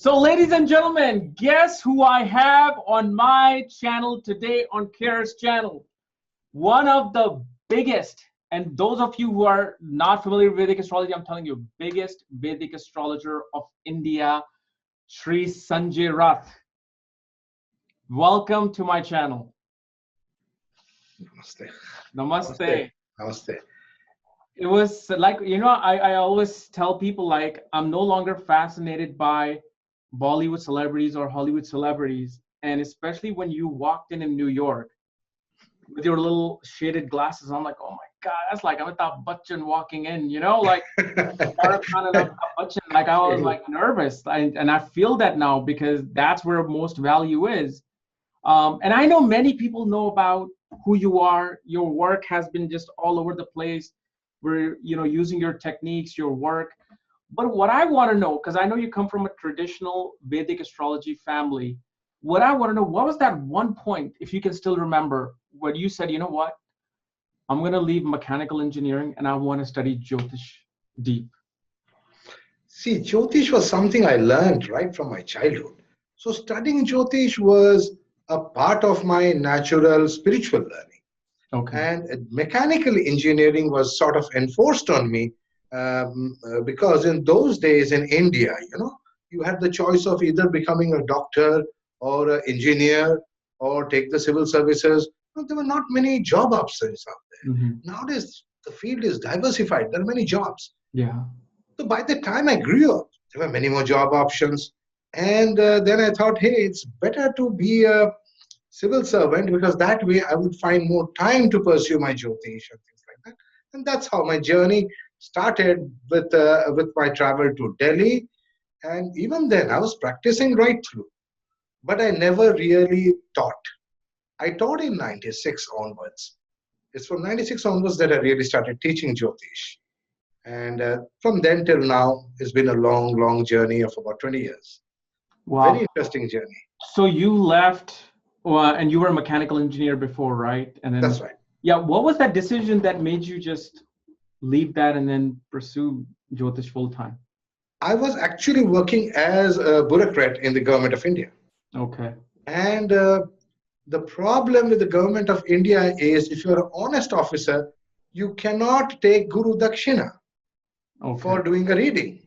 So, ladies and gentlemen, guess who I have on my channel today on KRSchannel? One of the biggest, and those of you who are not familiar with Vedic astrology, I'm telling you, biggest Vedic astrologer of India, Shri Sanjay Rath. Welcome to my channel. Namaste. Namaste. Namaste. It was like, I always tell people, like, I'm no longer fascinated by Bollywood celebrities or Hollywood celebrities. And especially when you walked in New York with your little shaded glasses, I'm like, oh my God, that's like Amitabh Bachchan walking in, like Shah Rukh Khan and Amitabh Bachchan. Like I was like nervous. And I feel that now because that's where most value is. And I know many people know about who you are. Your work has been just all over the place. We're, using your techniques, your work. But what I want to know, because I know you come from a traditional Vedic astrology family, what I want to know, what was that one point, if you can still remember, where you said, you know what, I'm going to leave mechanical engineering and I want to study Jyotish deep? See, Jyotish was something I learned right from my childhood. So studying Jyotish was a part of my natural spiritual learning. Okay. And mechanical engineering was sort of enforced on me because in those days in India, you had the choice of either becoming a doctor or an engineer or take the civil services. There were not many job options out there. Mm-hmm. Nowadays, the field is diversified. There are many jobs. Yeah. So by the time I grew up, there were many more job options. And then I thought, hey, it's better to be a civil servant because that way I would find more time to pursue my Jyotish and things like that. And that's how my journey started with my travel to Delhi. And even then, I was practicing right through. But I never really taught. I taught in 96 onwards. It's from 96 onwards that I really started teaching Jyotish. And from then till now, it's been a long, long journey of about 20 years. Wow. Very interesting journey. So you left, and you were a mechanical engineer before, right? And then, that's right. Yeah. What was that decision that made you just leave that and then pursue Jyotish full time? I was actually working as a bureaucrat in the government of India. Okay. And the problem with the government of India is if you're an honest officer, you cannot take Guru Dakshina for doing a reading.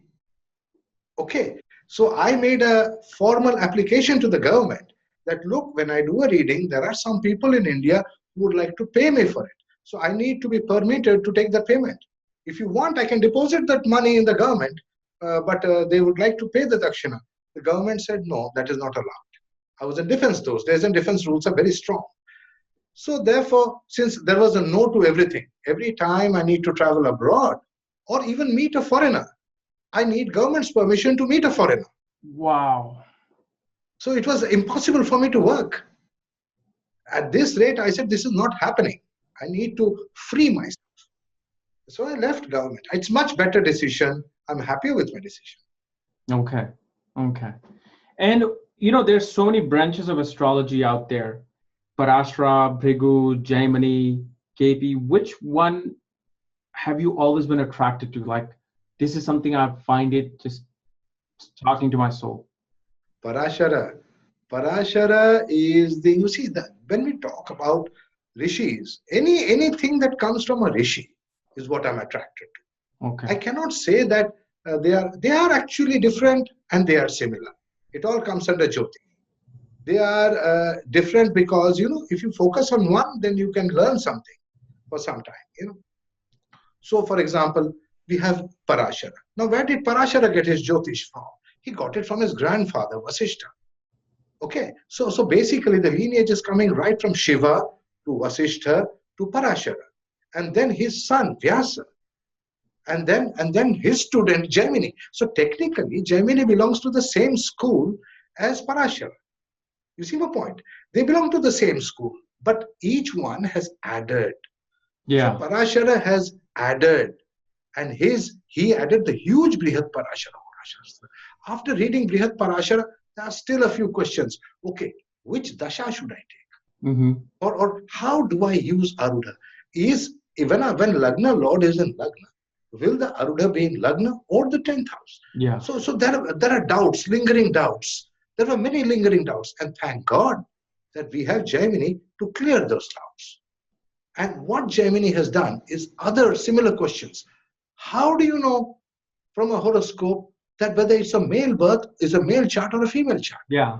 Okay. So I made a formal application to the government that, look, when I do a reading, there are some people in India who would like to pay me for it. So I need to be permitted to take the payment. If you want, I can deposit that money in the government, but they would like to pay the Dakshina. The government said, no, that is not allowed. I was in defense those days, and defense rules are very strong. So therefore, since there was a no to everything, every time I need to travel abroad or even meet a foreigner, I need government's permission to meet a foreigner. Wow. So it was impossible for me to work. At this rate, I said, this is not happening. I need to free myself. So I left government. It's much better decision. I'm happy with my decision. Okay. Okay. And, there's so many branches of astrology out there. Parashara, Bhrigu, Jaimini, KP. Which one have you always been attracted to? Like, this is something I find it just talking to my soul. Parashara. Parashara is you see that when we talk about rishis, anything that comes from a rishi is what I'm attracted to. Okay. I cannot say that they are actually different and they are similar. It all comes under Jyoti. They are different because, if you focus on one, then you can learn something for some time, So, for example, we have Parashara. Now, where did Parashara get his Jyotish from? He got it from his grandfather, Vasishtha. Okay, so basically the lineage is coming right from Shiva to Vasishtha to Parashara. And then his son, Vyasa. And then his student, Jaimini. So technically, Jaimini belongs to the same school as Parashara. You see my point? They belong to the same school, but each one has added. Yeah. So Parashara has added, and he added the huge Brihat Parashara. After reading Brihat Parashara, there are still a few questions. Okay, which dasha should I take? Mm-hmm. Or how do I use Arudha? When Lagna Lord is in Lagna, will the Arudha be in Lagna or the 10th house? Yeah. So there are doubts, lingering doubts. There were many lingering doubts. And thank God that we have Gemini to clear those doubts. And what Gemini has done is other similar questions. How do you know from a horoscope that whether it's a male birth, is a male chart or a female chart? Yeah.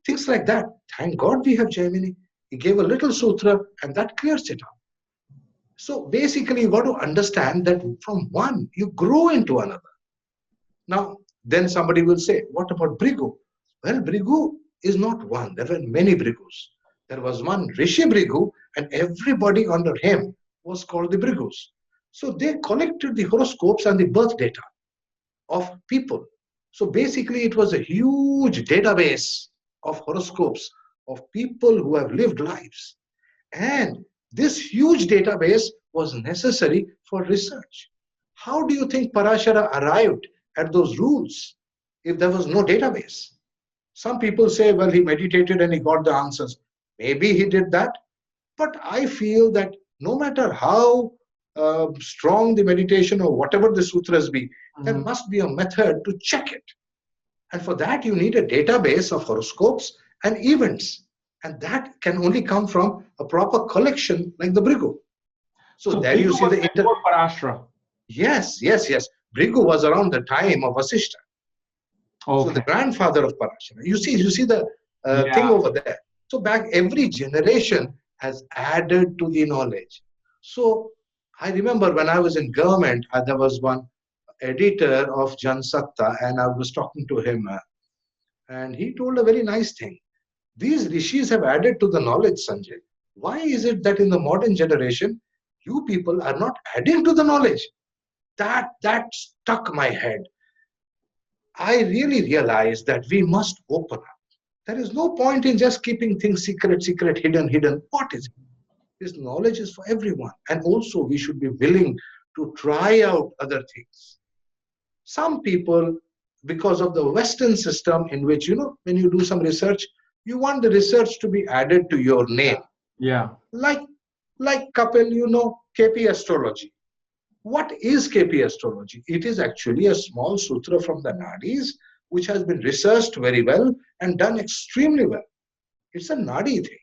Things like that. Thank God we have Gemini. He gave a little sutra and that clears it up. So basically, you got to understand that from one, you grow into another. Now, then somebody will say, what about Bhrigu? Well, Bhrigu is not one. There were many Bhrigus. There was one Rishi Bhrigu, and everybody under him was called the Bhrigus. So they collected the horoscopes and the birth data of people. So basically, it was a huge database of horoscopes of people who have lived lives. And this huge database was necessary for research. How do you think Parashara arrived at those rules if there was no database? Some people say, well, he meditated and he got the answers. Maybe he did that. But I feel that no matter how strong the meditation or whatever the sutras be, there must be a method to check it. And for that, you need a database of horoscopes and events. And that can only come from a proper collection like the Bhrigu. So there Bhrigu you see was the before Parashara. Yes. Bhrigu was around the time of Vasishta. Okay. So the grandfather of Parashara. You see the thing over there. So back every generation has added to the knowledge. So I remember when I was in government, there was one editor of Jansatta, and I was talking to him, and he told a very nice thing. These rishis have added to the knowledge, Sanjay. Why is it that in the modern generation, you people are not adding to the knowledge? That stuck my head. I really realized that we must open up. There is no point in just keeping things secret, hidden. What is it? This knowledge is for everyone. And also we should be willing to try out other things. Some people, because of the Western system in which, when you do some research, you want the research to be added to your name. Yeah. Like Kapil, KP Astrology. What is KP Astrology? It is actually a small sutra from the Nadis, which has been researched very well and done extremely well. It's a Nadi thing.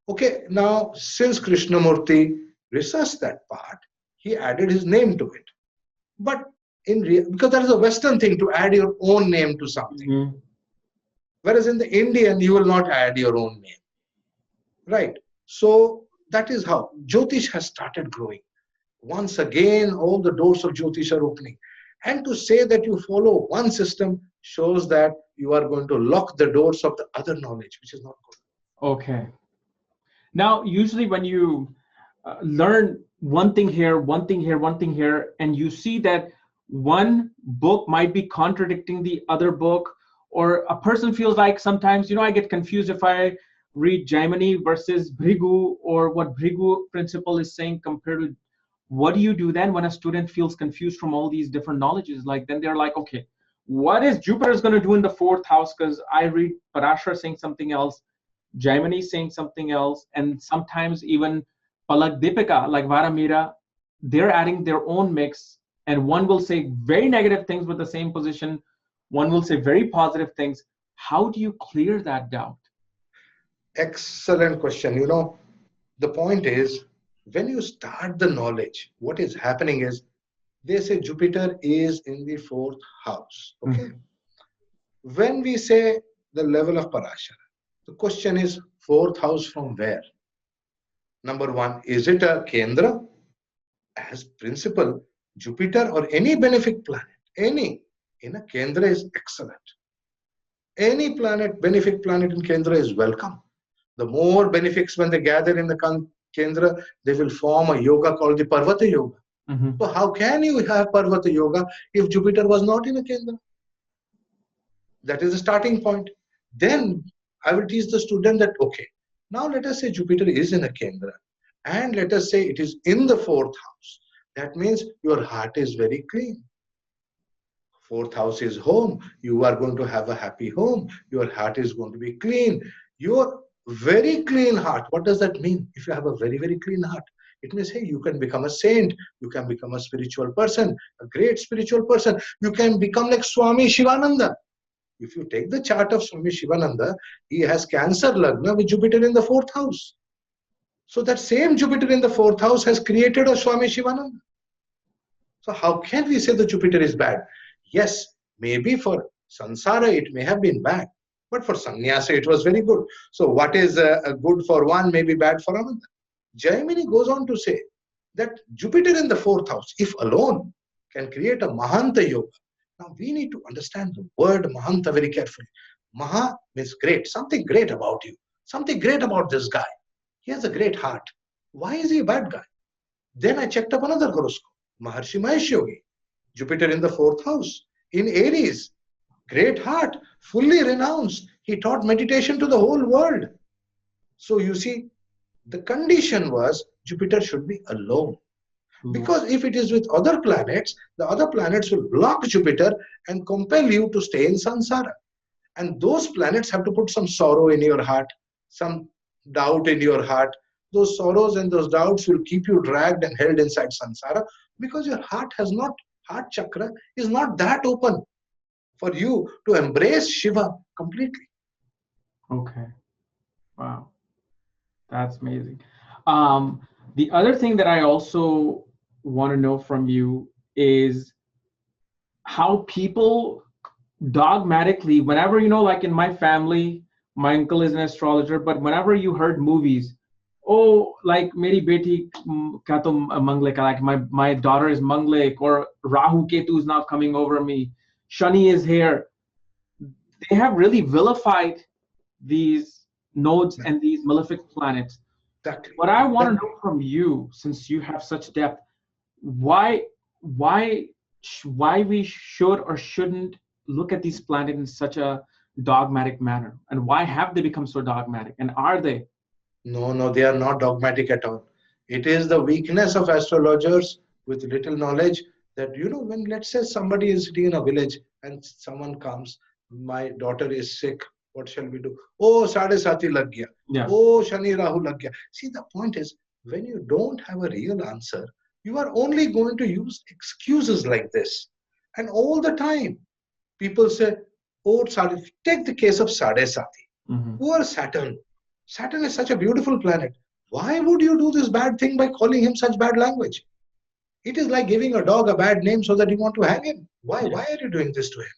Okay, now since Krishnamurti researched that part, he added his name to it. But because that is a Western thing to add your own name to something. Whereas in the Indian, you will not add your own name. Right? So that is how Jyotish has started growing. Once again, all the doors of Jyotish are opening. And to say that you follow one system shows that you are going to lock the doors of the other knowledge, which is not good. Okay. Now, usually when you learn one thing here, and you see that one book might be contradicting the other book, or a person feels like sometimes, I get confused if I read Gemini versus Bhrigu, or what Bhrigu principle is saying compared to. What do you do then when a student feels confused from all these different knowledges? Like, then they're like, okay, what is Jupiter going to do in the 4th house? Because I read Parashara saying something else, Gemini saying something else, and sometimes even Palak Deepika, like Varamira, they're adding their own mix, and one will say very negative things with the same position, one will say very positive things. How do you clear that doubt? Excellent question. The point is, when you start the knowledge, what is happening is, they say Jupiter is in the 4th house. Okay. When we say the level of Parashara, the question is 4th house from where? Number one, is it a Kendra? As principle, Jupiter or any benefic planet, any in a Kendra is excellent. Any planet, benefic planet in Kendra is welcome. The more benefics when they gather in the Kendra, they will form a yoga called the Parvata Yoga. So how can you have Parvata Yoga if Jupiter was not in a Kendra? That is the starting point. Then I will teach the student that, okay, now let us say Jupiter is in a Kendra, and let us say it is in the 4th house. That means your heart is very clean. 4th house is home. You are going to have a happy home. Your heart is going to be clean. Your very clean heart. What does that mean? If you have a very, very clean heart, It means, hey, you can become a saint, you can become a spiritual person, a great spiritual person. You can become like Swami Shivananda. If you take the chart of Swami Shivananda, he has Cancer Lagna with Jupiter in the 4th house. So that same Jupiter in the 4th house has created a Swami Shivananda. So how can we say the Jupiter is bad? Yes, maybe for Sansara it may have been bad, but for Sannyasa it was very good. So what is good for one may be bad for another. Jaimini goes on to say that Jupiter in the 4th house, if alone, can create a Mahanta Yoga. Now we need to understand the word Mahanta very carefully. Maha means great, something great about you, something great about this guy. He has a great heart. Why is he a bad guy? Then I checked up another horoscope. Maharshi Mahesh Yogi, Jupiter in the 4th house, in Aries, great heart, fully renounced. He taught meditation to the whole world. So you see, the condition was Jupiter should be alone. Because if it is with other planets, the other planets will block Jupiter and compel you to stay in samsara. And those planets have to put some sorrow in your heart, some doubt in your heart. Those sorrows and those doubts will keep you dragged and held inside samsara because your heart chakra is not that open for you to embrace Shiva completely. Okay. Wow. That's amazing. The other thing that I also want to know from you is how people dogmatically, whenever, like in my family, my uncle is an astrologer, but whenever you heard movies, oh, like meri beti ka to Manglik, like my daughter is Manglik, or Rahu Ketu is now coming over me, Shani is here. They have really vilified these nodes and these malefic planets. Exactly. What I want to know from you, since you have such depth, why we should or shouldn't look at these planets in such a dogmatic manner, and why have they become so dogmatic, and are they? No, they are not dogmatic at all. It is the weakness of astrologers with little knowledge that, when let's say somebody is sitting in a village and someone comes, my daughter is sick, what shall we do? Oh, Sade-Sati lag gaya. Yeah. Oh, Shani Rahu lag gaya. See, the point is, when you don't have a real answer, you are only going to use excuses like this. And all the time, people say, oh, Sade, take the case of Sade-Sati. Poor Saturn. Saturn is such a beautiful planet. Why would you do this bad thing by calling him such bad language? It is like giving a dog a bad name so that you want to hang him. Why are you doing this to him?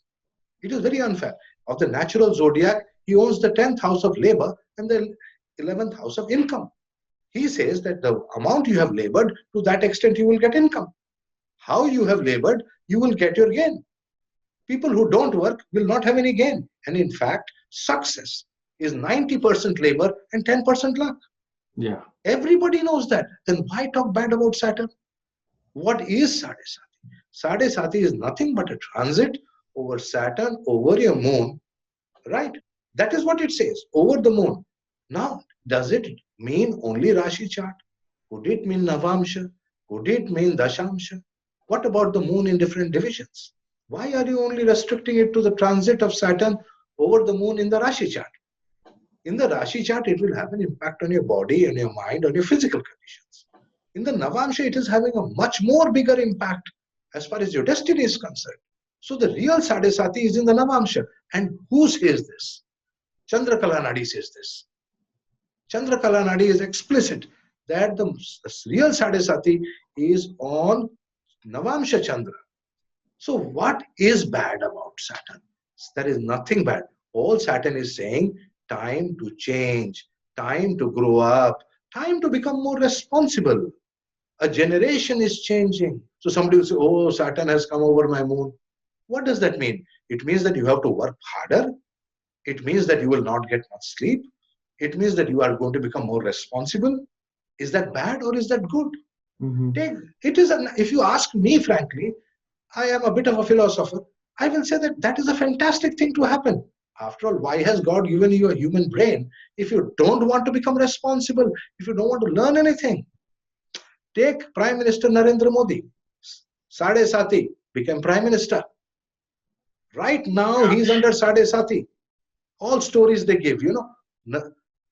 It is very unfair. Of the natural zodiac, he owns the 10th house of labor and the 11th house of income. He says that the amount you have labored, to that extent you will get income. How you have labored, you will get your gain. People who don't work will not have any gain. And in fact, success is 90% labor and 10% luck. Yeah. Everybody knows that. Then why talk bad about Saturn? What is Sade-Sati? Sade-Sati is nothing but a transit over Saturn, over your moon, right? That is what it says, over the moon. Now, does it mean only Rashi chart? Could it mean Navamsha? Could it mean Dasamsa? What about the moon in different divisions? Why are you only restricting it to the transit of Saturn over the moon in the Rashi chart? In the Rashi chart, it will have an impact on your body and your mind, on your physical conditions. In the Navamsha, it is having a much more bigger impact as far as your destiny is concerned. So the real Sade-Sati is in the Navamsha. And who says this? Chandra Kalanadi says this. Chandra Kalanadi is explicit that the real Sade-Sati is on Navamsha Chandra. So what is bad about Saturn? There is nothing bad. All Saturn is saying, time to change, time to grow up, time to become more responsible. A generation is changing. So somebody will say, oh, Saturn has come over my moon. What does that mean? It means that you have to work harder. It means that you will not get much sleep. It means that you are going to become more responsible. Is that bad or is that good? If you ask me frankly, I am a bit of a philosopher. I will say that that is a fantastic thing to happen. After all, why has God given you a human brain if you don't want to become responsible, if you don't want to learn anything? Take Prime Minister Narendra Modi. Sade-Sati became Prime Minister. Right now, he is under Sade-Sati. All stories they give,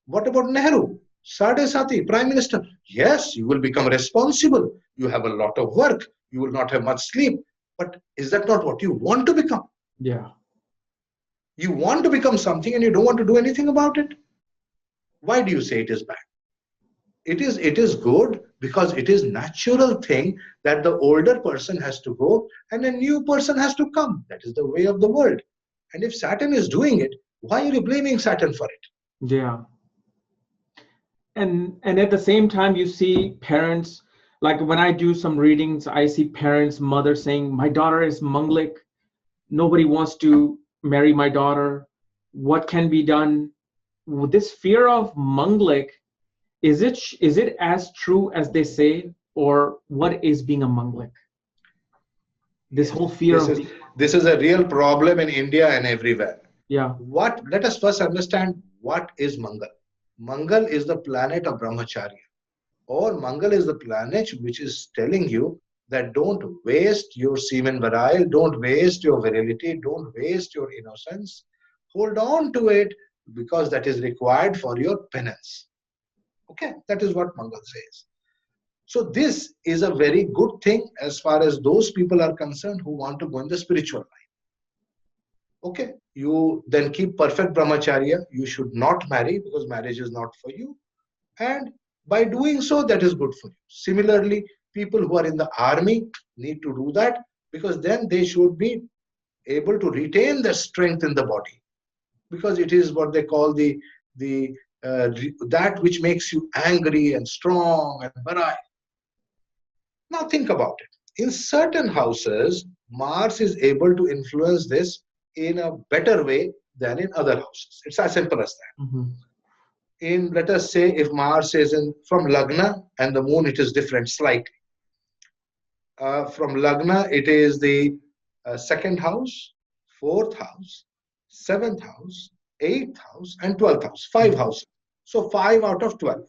What about Nehru? Sade-Sati, Prime Minister. Yes, you will become responsible. You have a lot of work. You will not have much sleep. But is that not what you want to become? Yeah. You want to become something and you don't want to do anything about it. Why do you say it is bad? It is good because it is natural thing that the older person has to go and a new person has to come. That is the way of the world. And if Saturn is doing it, why are you blaming Saturn for it? Yeah. And at the same time, you see parents, like when I do some readings, I see parents, mothers saying, my daughter is Manglik. Nobody wants to marry my daughter. What can be done? This fear of Manglik, is it as true as they say, or what is being a Manglik? This whole fear this is a real problem in India and everywhere. Yeah. Let us first understand what is Mangal. Mangal is the planet of Brahmacharya, or Mangal is the planet which is telling you that don't waste your semen virile, don't waste your virility, don't waste your innocence. Hold on to it because that is required for your penance. Okay, that is what Mangal says. So this is a very good thing as far as those people are concerned who want to go in the spiritual life. Okay, you then keep perfect brahmacharya. You should not marry because marriage is not for you. And by doing so, that is good for you. Similarly, people who are in the army need to do that because then they should be able to retain the strength in the body, because it is what they call that which makes you angry and strong and virile. Now think about it. In certain houses, Mars is able to influence this in a better way than in other houses. It's as simple as that. Mm-hmm. Let us say, if Mars is from Lagna and the moon, it is different slightly. From Lagna, it is the second house, fourth house, seventh house, eighth house, and 12th house. 5 houses. So 5 out of 12.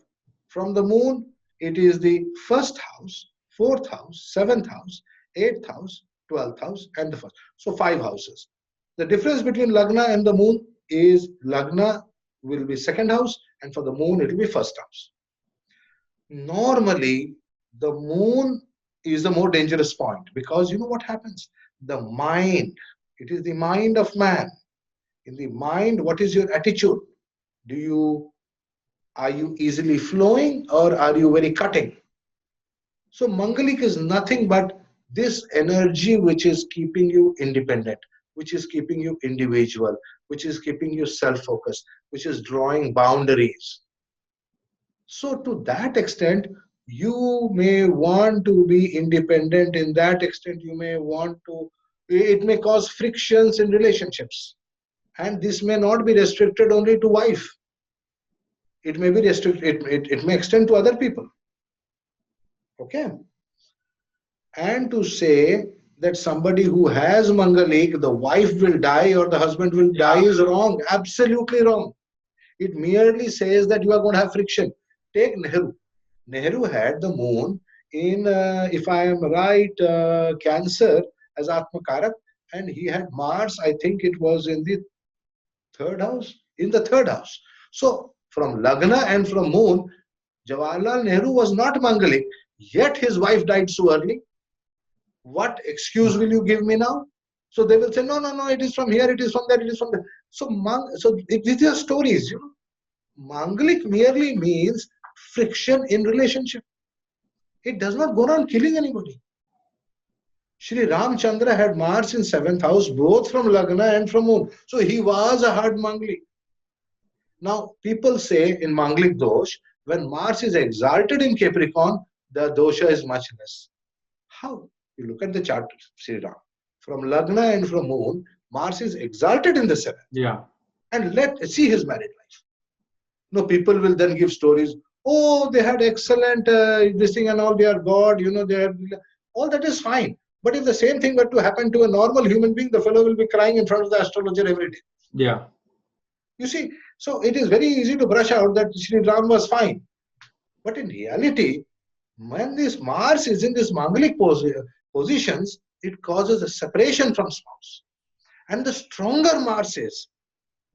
From the moon, it is the first house, fourth house, seventh house, eighth house, 12th house, and the first. So 5 houses. The difference between Lagna and the moon is Lagna will be second house, and for the moon it will be first house. Normally, the moon is the more dangerous point because you know what happens? The mind, it is the mind of man. In the mind, what is your attitude? Are you easily flowing or are you very cutting? So Mangalik is nothing but this energy which is keeping you independent, which is keeping you individual, which is keeping you self-focused, which is drawing boundaries. So to that extent, you may want to be independent. In that extent, you may want to, it may cause frictions in relationships. And this may not be restricted only to wife. It may be restricted, it may extend to other people. Okay. And to say that somebody who has Mangalik, the wife will die or the husband will die is wrong. Absolutely wrong. It merely says that you are going to have friction. Take Nehru. Nehru had the moon in, if I am right, Cancer as Atmakarak, and he had Mars, I think it was in the third house. In the third house. So from Lagna and from moon, Jawaharlal Nehru was not Mangalik, yet his wife died so early. What excuse will you give me now? So they will say, no, it is from here, it is from there, it is from there. So these are stories, you know. Manglik merely means friction in relationship. It does not go around killing anybody. Shri Ramchandra had Mars in 7th house, both from Lagna and from moon. So he was a hard Manglik. Now, people say in Manglik Dosh, when Mars is exalted in Capricorn, the dosha is much less. How? You look at the chart, Sri Ram. From Lagna and from moon, Mars is exalted in the 7th. Yeah. And let's see his married life. No, people will then give stories. Oh, they had excellent this thing and all, they are God, you know, they are, all that is fine. But if the same thing were to happen to a normal human being, the fellow will be crying in front of the astrologer every day. Yeah. You see, so it is very easy to brush out that Sri Ram was fine. But in reality, when this Mars is in this Mangalik positions, it causes a separation from spouse. And the stronger Mars is,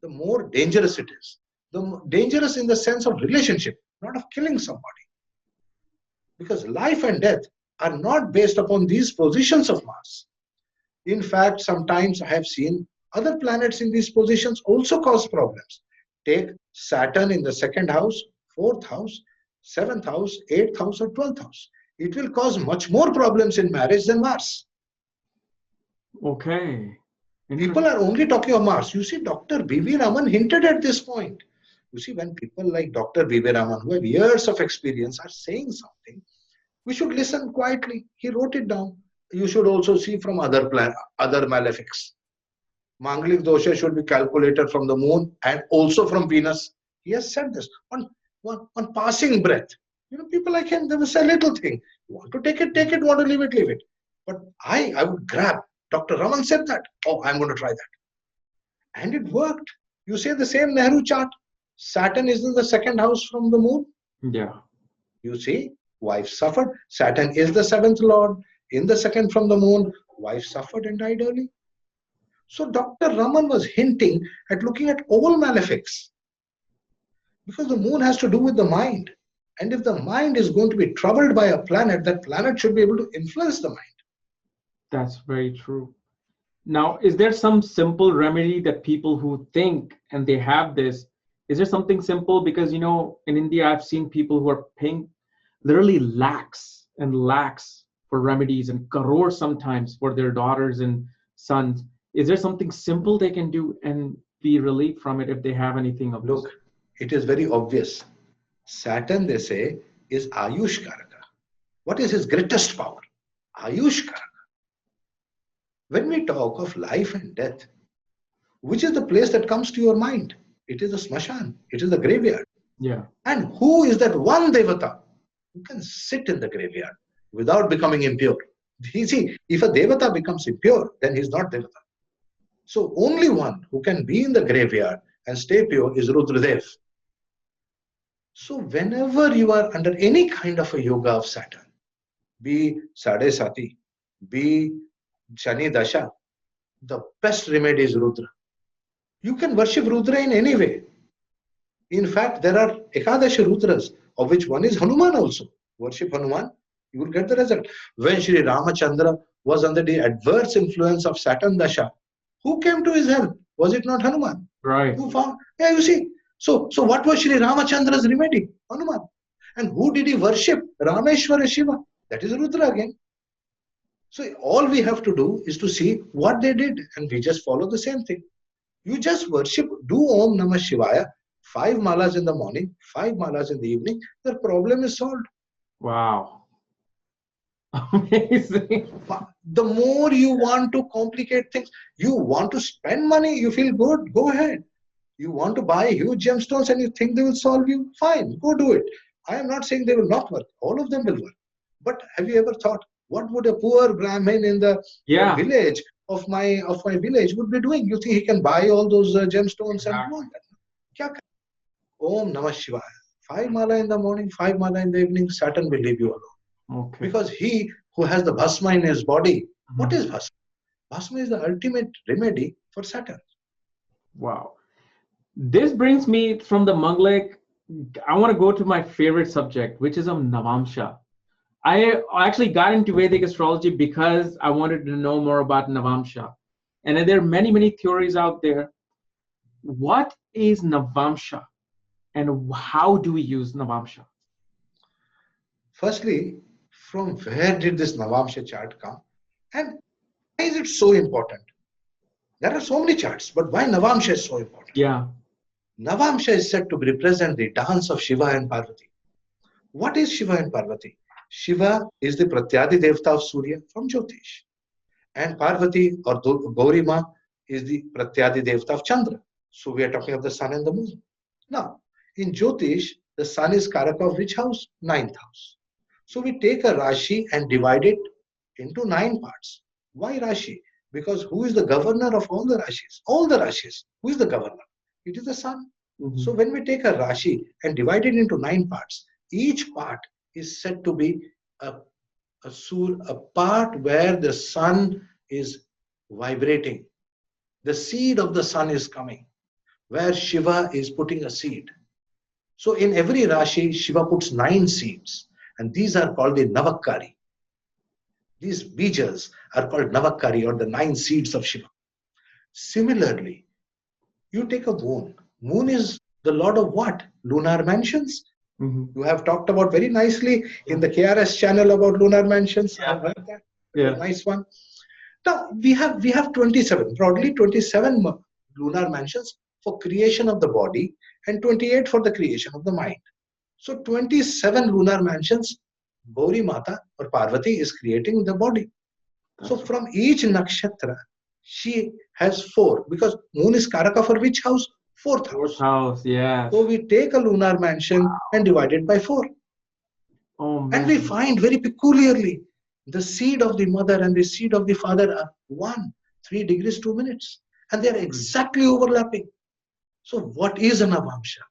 the more dangerous it is. The dangerous in the sense of relationship. not of killing somebody. Because life and death are not based upon these positions of Mars. In fact, sometimes I have seen other planets in these positions also cause problems. Take Saturn in the second house, fourth house, seventh house, eighth house, or 12th house. It will cause much more problems in marriage than Mars. Okay. People are only talking of Mars. You see, Dr. B.V. Raman hinted at this point. You see, when people like Dr. B.V. Raman, who have years of experience, are saying something, we should listen quietly. He wrote it down. You should also see from other malefics. Manglik Dosha should be calculated from the moon and also from Venus. He has said this on passing breath. People like him, they will say little thing. You want to take it, take it. Want to leave it, leave it. But I would grab. Dr. Raman said that. Oh, I'm going to try that. And it worked. You say the same Nehru chart. Saturn is in the second house from the moon. Yeah. You see, wife suffered. Saturn is the seventh lord. In the second from the moon, wife suffered and died early. So Dr. Raman was hinting at looking at all malefics. Because the moon has to do with the mind. And if the mind is going to be troubled by a planet, that planet should be able to influence the mind. That's very true. Now, is there some simple remedy that people who think and they have this, is there something simple? Because, in India, I've seen people who are paying literally lakhs and lakhs for remedies and crores sometimes for their daughters and sons. Is there something simple they can do and be relieved from it if they have anything of this? Look, it is very obvious. Saturn, they say, is Ayush Karaka. What is his greatest power? Ayush Karaka. When we talk of life and death, which is the place that comes to your mind? It is the smashan. It is the graveyard. Yeah. And who is that one devata who can sit in the graveyard without becoming impure? You see, if a devata becomes impure, then he is not devata. So only one who can be in the graveyard and stay pure is Rudradev. So whenever you are under any kind of a yoga of Saturn, be Sade-Sati, be Shani Dasha, the best remedy is Rudra. You can worship Rudra in any way. In fact, there are Ekadashi Rudras, of which one is Hanuman also. Worship Hanuman, you will get the result. When Sri Ramachandra was under the adverse influence of Saturn Dasha, who came to his help? Was it not Hanuman? Right. Who found? Yeah, you see. So what was Sri Ramachandra's remedy? Hanuman. And who did he worship? Rameshwara Shiva. That is Rudra again. So all we have to do is to see what they did, and we just follow the same thing. You just worship, do Om Namah Shivaya, 5 malas in the morning, 5 malas in the evening, the problem is solved. Wow. Amazing. The more you want to complicate things, you want to spend money, you feel good, go ahead. You want to buy huge gemstones and you think they will solve you, fine, go do it. I am not saying they will not work, all of them will work. But have you ever thought, what would a poor Brahmin in the village of my village would be doing? You think he can buy all those gemstones and do all that? Om Namah Shivaya. 5 mala in the morning, 5 mala in the evening, Saturn will leave you alone. Okay. Because he who has the bhasma in his body, what is bhasma? Bhasma is the ultimate remedy for Saturn. Wow. This brings me from the Manglik. I want to go to my favorite subject, which is Navamsha. I actually got into Vedic astrology because I wanted to know more about Navamsha. And there are many, many theories out there. What is Navamsha and how do we use Navamsha? Firstly, from where did this Navamsha chart come? And why is it so important? There are so many charts, but why Navamsha is so important? Yeah. Navamsha is said to represent the dance of Shiva and Parvati. What is Shiva and Parvati? Shiva is the Pratyadi Devta of Surya from Jyotish. And Parvati or Gaurima is the Pratyadi Devta of Chandra. So we are talking of the sun and the moon. Now, in Jyotish, the sun is Karaka of which house? 9th house. So we take a Rashi and divide it into 9 parts. Why Rashi? Because who is the governor of all the Rashis? All the Rashis. Who is the governor? It is the sun. So when we take a Rashi and divide it into 9 parts, each part is said to be a part where the sun is vibrating. The seed of the sun is coming, where Shiva is putting a seed. So in every Rashi, Shiva puts 9 seeds, and these are called the Navakari. These bijas are called Navakari, or the 9 seeds of Shiva. Similarly, you take a moon. Moon is the lord of what? Lunar mansions. You have talked about very nicely in the KRSchannel about lunar mansions. I have heard that. Yeah. Nice one. Now we have 27, broadly 27 lunar mansions for creation of the body and 28 for the creation of the mind. So 27 lunar mansions, Gauri Mata or Parvati is creating the body. So from each nakshatra, she has 4, because moon is Karaka for which house? 4th house. 4th house, yeah. So we take a lunar mansion and divide it by 4. Oh, man. And we find very peculiarly the seed of the mother and the seed of the father are 1, 3 degrees 2 minutes. And they are exactly overlapping. So what is a Navamsha?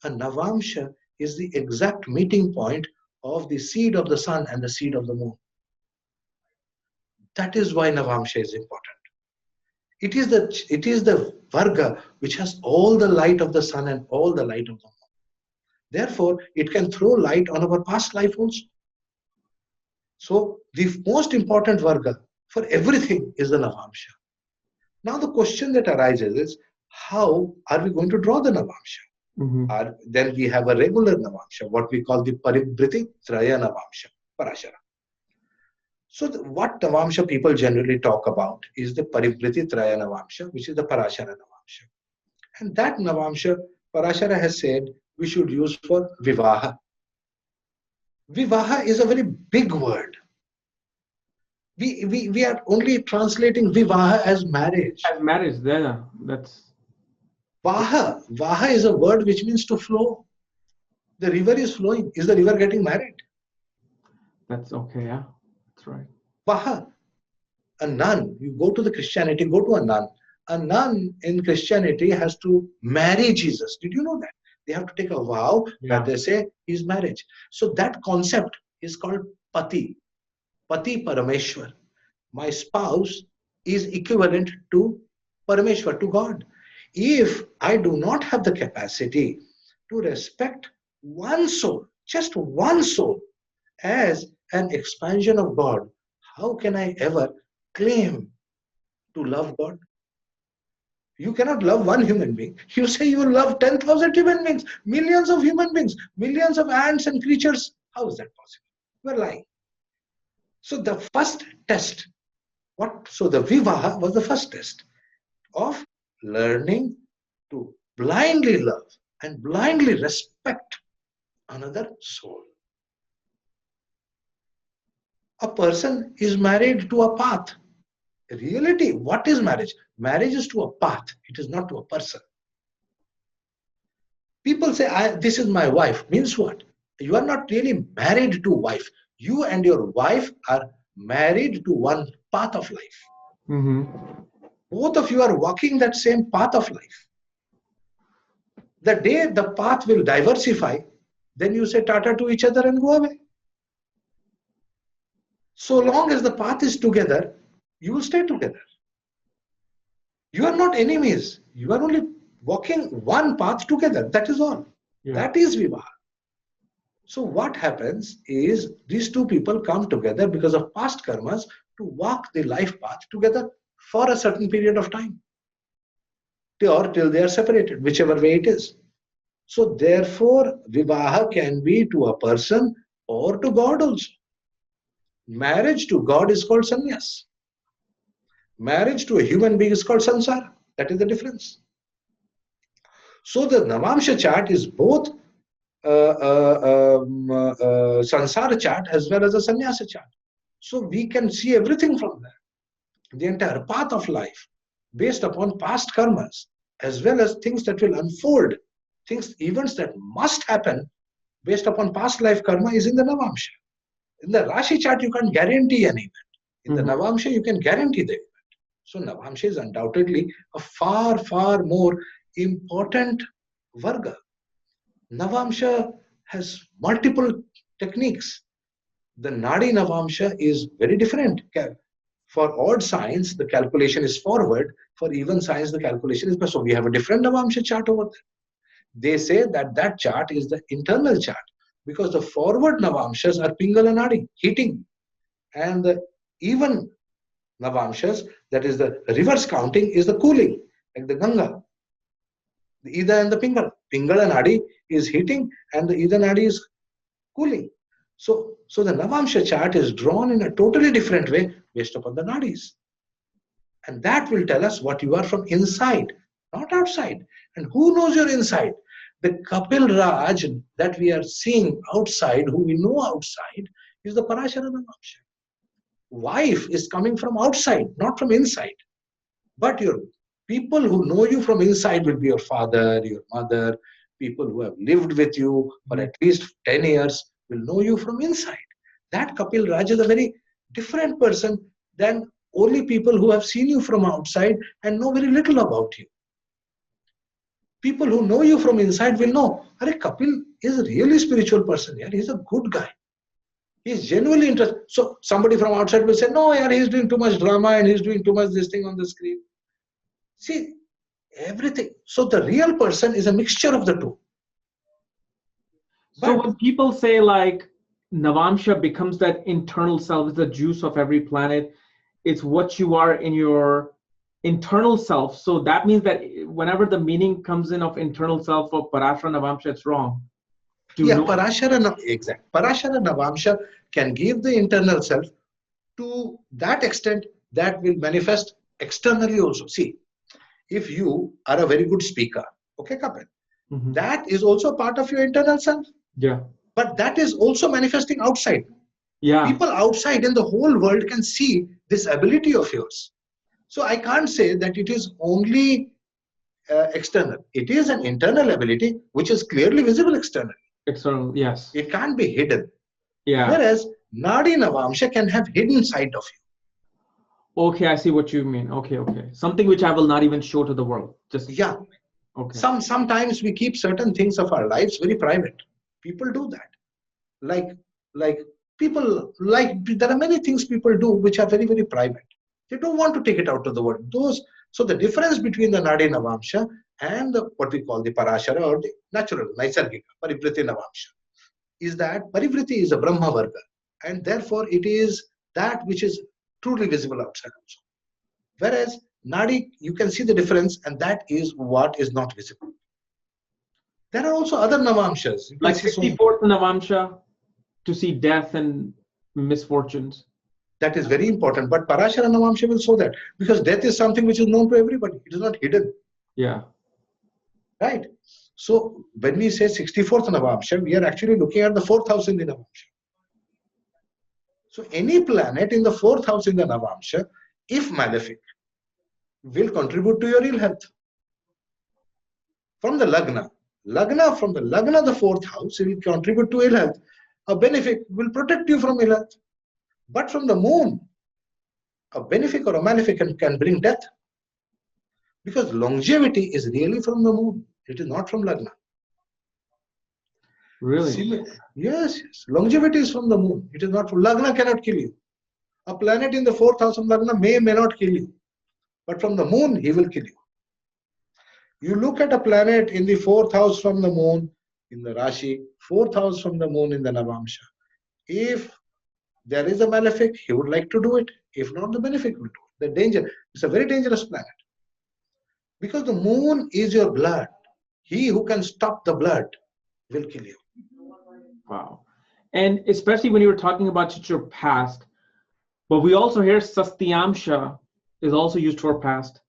A Navamsha is the exact meeting point of the seed of the sun and the seed of the moon. That is why Navamsha is important. It is the Varga which has all the light of the sun and all the light of the moon. Therefore, it can throw light on our past life also. So, the most important Varga for everything is the Navamsha. Now, the question that arises is, how are we going to draw the Navamsha? Then we have a regular Navamsha, what we call the Paribriti Traya Navamsha, Parashara. So what Navamsha people generally talk about is the Paribriti Traya Navamsha, which is the Parashara Navamsha. And that Navamsha, Parashara has said we should use for Vivaha. Vivaha is a very big word. We are only translating Vivaha as marriage. As marriage, yeah, that's... Vaha. Vaha is a word which means to flow. The river is flowing. Is the river getting married? That's okay, yeah. That's right. Vaha. A nun, you go to the Christianity, go to a nun. A nun in Christianity has to marry Jesus. Did you know that? They have to take a vow that they say is marriage. So that concept is called Pati. Pati Parameshwar. My spouse is equivalent to Parameshwar, to God. If I do not have the capacity to respect one soul, just one soul, as an expansion of God, how can I ever claim to love God? You cannot love one human being. You say you love 10,000 human beings, millions of human beings, millions of ants and creatures. How is that possible? You are lying. So the first test, so the Vivaha was the first test of learning to blindly love and blindly respect another soul. A person is married to a path. In reality, what is marriage? Marriage is to a path. It is not to a person. People say, this is my wife. Means what? You are not really married to a wife. You and your wife are married to one path of life. Both of you are walking that same path of life. The day the path will diversify, then you say tata to each other and go away. So long as the path is together, you will stay together. You are not enemies. You are only walking one path together. That is all. That is Vivaha. So what happens is these two people come together because of past karmas to walk the life path together for a certain period of time. Or till they are separated, whichever way it is. So therefore, Vivaha can be to a person or to God also. Marriage to God is called sannyas. Marriage to a human being is called samsara. That is the difference. So the Navamsha chart is both samsara chart as well as a sannyasa chart. So we can see everything from there. The entire path of life based upon past karmas as well as things that will unfold, events that must happen based upon past life karma is in the Navamsha. In the Rashi chart, you can't guarantee an event. In the Navamsha, you can guarantee the event. So Navamsha is undoubtedly a far, far more important Varga. Navamsha has multiple techniques. The Nadi Navamsha is very different. For odd signs, the calculation is forward. For even signs, the calculation is back. So we have a different Navamsha chart over there. They say that that chart is the internal chart because the forward Navamshas are Pingala Nadi, heating, and the even Navamshas, that is the reverse counting, is the cooling, like the Ganga, the Ida and the Pingala. Pingala Nadi is heating and the Ida Nadi is cooling. So the Navamsha chart is drawn in a totally different way based upon the Nadis. And that will tell us what you are from inside, not outside. And who knows your inside? The Kapiel Raaj that we are seeing outside, who we know outside, is the Parashara Navamsha. Wife is coming from outside, not from inside. But your people who know you from inside will be your father, your mother, people who have lived with you for at least 10 years will know you from inside. That Kapiel Raaj is a very different person than only people who have seen you from outside and know very little about you. People who know you from inside will know, Are Kapil is a really spiritual person. Yeah? He's a good guy. He's genuinely interested. So somebody from outside will say, no, yeah, he's doing too much drama and he's doing too much this thing on the screen. See, everything. So the real person is a mixture of the two. So when people say like Navamsha becomes that internal self, is the juice of every planet, it's what you are in your internal self. So that means that whenever the meaning comes in of internal self or Parashara Navamsha, it's wrong. Parashara Navamsha can give the internal self to that extent that will manifest externally also. See, if you are a very good speaker, okay, Kapil, that is also part of your internal self. Yeah. But that is also manifesting outside. Yeah. People outside in the whole world can see this ability of yours. So I can't say that it is only external. It is an internal ability which is clearly visible externally. External, yes. It can't be hidden. Yeah. Whereas Nadi Navamsha can have hidden side of you. Okay, I see what you mean. Okay. Something which I will not even show to the world. Just Okay. Sometimes we keep certain things of our lives very private. People do that. Like people there are many things people do which are very, very private. They don't want to take it out to the world. So the difference between the Nadi Navamsha and what we call the Parashara or the natural, Naisargika, Parivriti Navamsha, is that Parivriti is a Brahma Varga, and therefore it is that which is truly visible outside also. Whereas Nadi, you can see the difference, and that is what is not visible. There are also other Navamshas. Like 64th Navamsha, to see death and misfortunes. That is very important. But Parashara Navamsha will show that. Because death is something which is known to everybody. It is not hidden. Yeah. Right? So when we say 64th Navamsha, we are actually looking at the 4th house in the Navamsha. So any planet in the 4th house in the Navamsha, if malefic, will contribute to your ill health. From the Lagna, from the Lagna, the 4th house, it will contribute to ill health. A benefic will protect you from ill health. But from the moon, a benefic or a malefic can bring death. Because longevity is really from the moon. It is not from Lagna. Really? Yes. Longevity is from the moon. It is not from Lagna. Cannot kill you. A planet in the 4th house of Lagna may not kill you. But from the moon, he will kill you. You look at a planet in the 4th house from the moon, in the Rashi, 4th house from the moon in the Navamsha. If there is a malefic, he would like to do it. If not, the malefic will do it. The danger. It's a very dangerous planet. Because the moon is your blood. He who can stop the blood will kill you. Wow. And especially when you were talking about your past, but we also hear Sastyamsha is also used for past.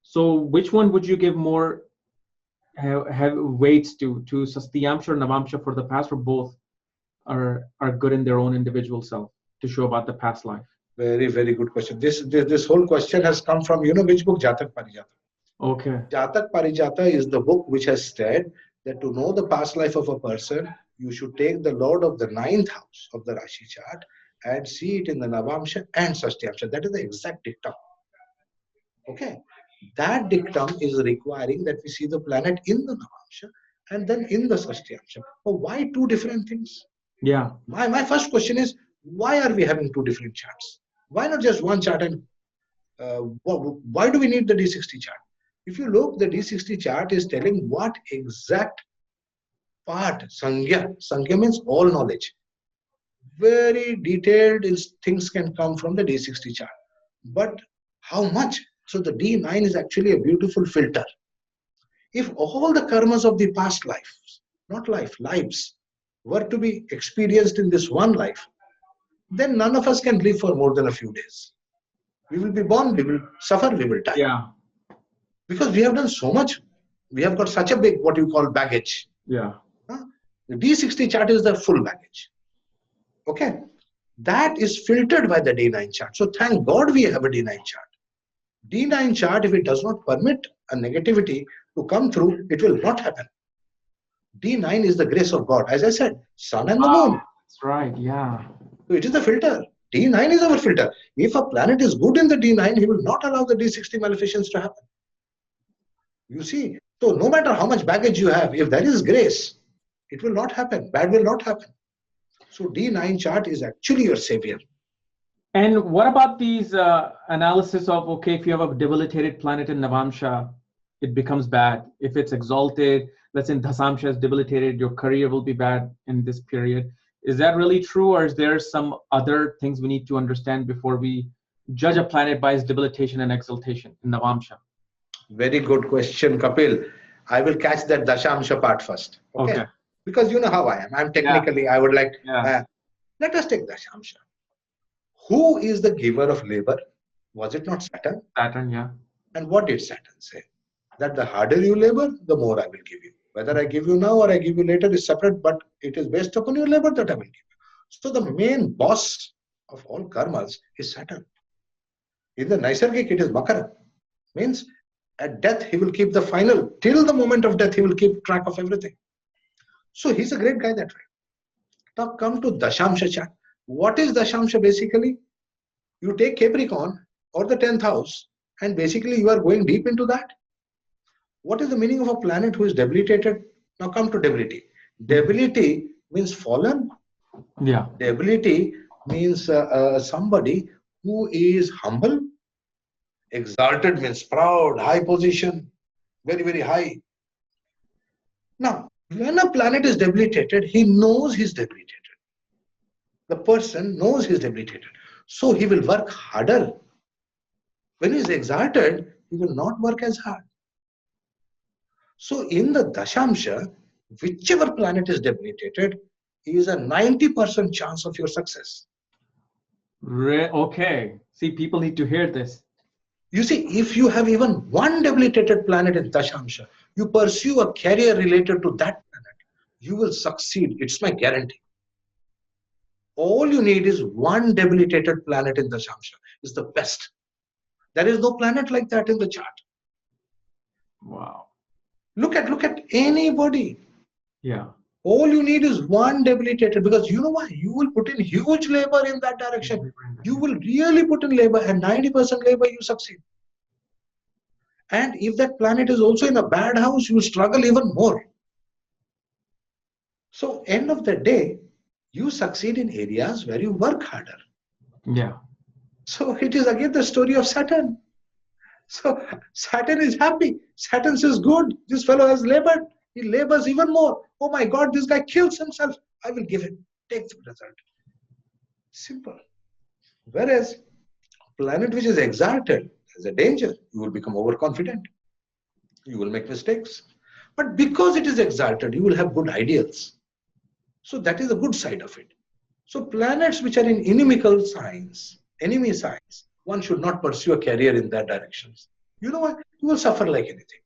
So which one would you give more have weights to Sastyamsha or Navamsha for the past, or both are good in their own individual self to show about the past life? Very, very good question. This whole question has come from, which book? Jatak Parijata. Okay. Jatak Parijata is the book which has said that to know the past life of a person, you should take the Lord of the 9th house of the Rashi chart and see it in the Navamsha and Sastyamsha. That is the exact dictum. Okay. That dictum is requiring that we see the planet in the Navamsha and then in the Sastyamsha. But why two different things? Yeah. My first question is, why are we having two different charts? Why not just one chart? And why do we need the D60 chart? If you look, the D60 chart is telling what exact part, Sangya. Sangya means all knowledge. Very detailed things can come from the D60 chart. But how much? So the D9 is actually a beautiful filter. If all the karmas of the past lives, not lives, were to be experienced in this one life, then none of us can live for more than a few days. We will be born, we will suffer, we will die. Yeah. Because we have done so much. We have got such a big, what you call, baggage. Yeah. The D60 chart is the full baggage. Okay. That is filtered by the D9 chart. So thank God we have a D9 chart. D9 chart, if it does not permit a negativity to come through, it will not happen. D9 is the grace of God. As I said, sun and the moon. That's right, yeah. So it is the filter. D9 is our filter. If a planet is good in the D9, he will not allow the D60 maleficence to happen. You see, so no matter how much baggage you have, if there is grace, it will not happen. Bad will not happen. So D9 chart is actually your savior. And what about these analysis of, okay, if you have a debilitated planet in Navamsha, it becomes bad. If it's exalted, let's say Dasamsa is debilitated, your career will be bad in this period. Is that really true, or is there some other things we need to understand before we judge a planet by its debilitation and exaltation in Navamsha? Very good question, Kapil. I will catch that Dasamsa part first. Okay. Because you know how I am. I'm technically, I would like, let us take Dasamsa. Who is the giver of labor? Was it not Saturn? Saturn, yeah. And what did Saturn say? That the harder you labor, the more I will give you. Whether I give you now or I give you later is separate, but it is based upon your labor that I will give you. So the main boss of all karmas is Saturn. In the Naisargic, it is Makara. Means at death, he will keep the final, till the moment of death, he will keep track of everything. So he's a great guy that way. Now come to Dasamsa chart. What is Dasamsa basically? You take Capricorn or the 10th house, and basically you are going deep into that. What is the meaning of a planet who is debilitated? Now come to debility. Debility means fallen. Yeah. Debility means somebody who is humble. Exalted means proud, high position, very, very high. Now, when a planet is debilitated, he knows he's debilitated. The person knows he's debilitated. So he will work harder. When he's exalted, he will not work as hard. So in the Dasamsha, whichever planet is debilitated, is a 90% chance of your success. Okay. See, people need to hear this. You see, if you have even one debilitated planet in Dasamsha, you pursue a career related to that planet, you will succeed. It's my guarantee. All you need is one debilitated planet in Dasamsha. It's the best. There is no planet like that in the chart. Wow. Look at anybody. Yeah. All you need is one debilitated, because you know why? You will put in huge labor in that direction. You will really put in labor, and 90% labor you succeed. And if that planet is also in a bad house, you will struggle even more. So end of the day, you succeed in areas where you work harder. Yeah. So it is again the story of Saturn. So Saturn is happy. Saturn says, good, this fellow has labored. He labors even more. Oh my God, this guy kills himself. I will give him. Take the result. Simple. Whereas planet which is exalted is a danger. You will become overconfident. You will make mistakes. But because it is exalted, you will have good ideals. So that is the good side of it. So planets which are in inimical signs, enemy signs, one should not pursue a career in that directions. You know what? You will suffer like anything.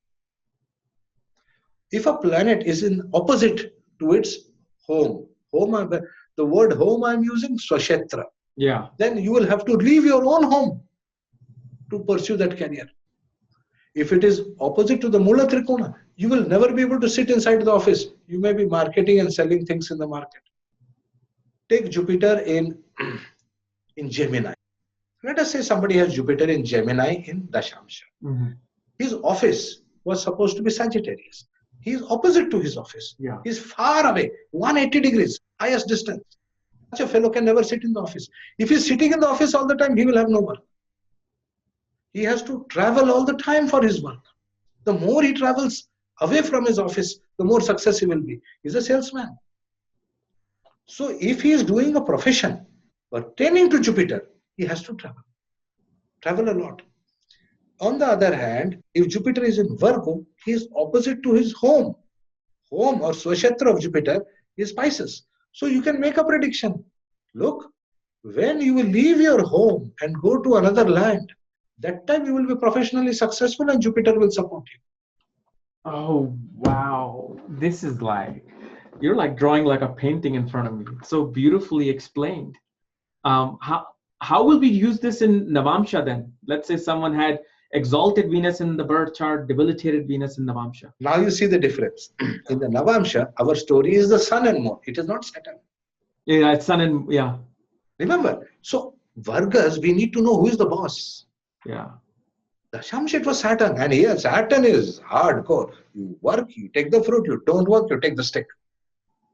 If a planet is in opposite to its home, the word home I'm using, Swashetra. Yeah. Then you will have to leave your own home to pursue that career. If it is opposite to the Mula Trikona, you will never be able to sit inside the office. You may be marketing and selling things in the market. Take Jupiter in Gemini. Let us say somebody has Jupiter in Gemini in Dasamsha. Mm-hmm. His office was supposed to be Sagittarius. He is opposite to his office. Yeah. He is far away, 180 degrees, highest distance. Such a fellow can never sit in the office. If he is sitting in the office all the time, he will have no work. He has to travel all the time for his work. The more he travels away from his office, the more success he will be. He's a salesman. So if he is doing a profession pertaining to Jupiter, he has to travel a lot. On the other hand, if Jupiter is in Virgo, he is opposite to his home. Home or Swashatra of Jupiter is Pisces. So you can make a prediction. Look, when you will leave your home and go to another land, that time you will be professionally successful and Jupiter will support you. Oh, wow. This is like, you're like drawing like a painting in front of me. So beautifully explained. How will we use this in Navamsha then? Let's say someone had exalted Venus in the birth chart, debilitated Venus in Navamsha. Now you see the difference. In the Navamsha, our story is the Sun and Moon. It is not Saturn. Yeah, it's Sun and, yeah. Remember, so Vargas, we need to know who is the boss. Yeah. Dasamsa, it was Saturn. And here, Saturn is hardcore. You work, you take the fruit. You don't work, you take the stick.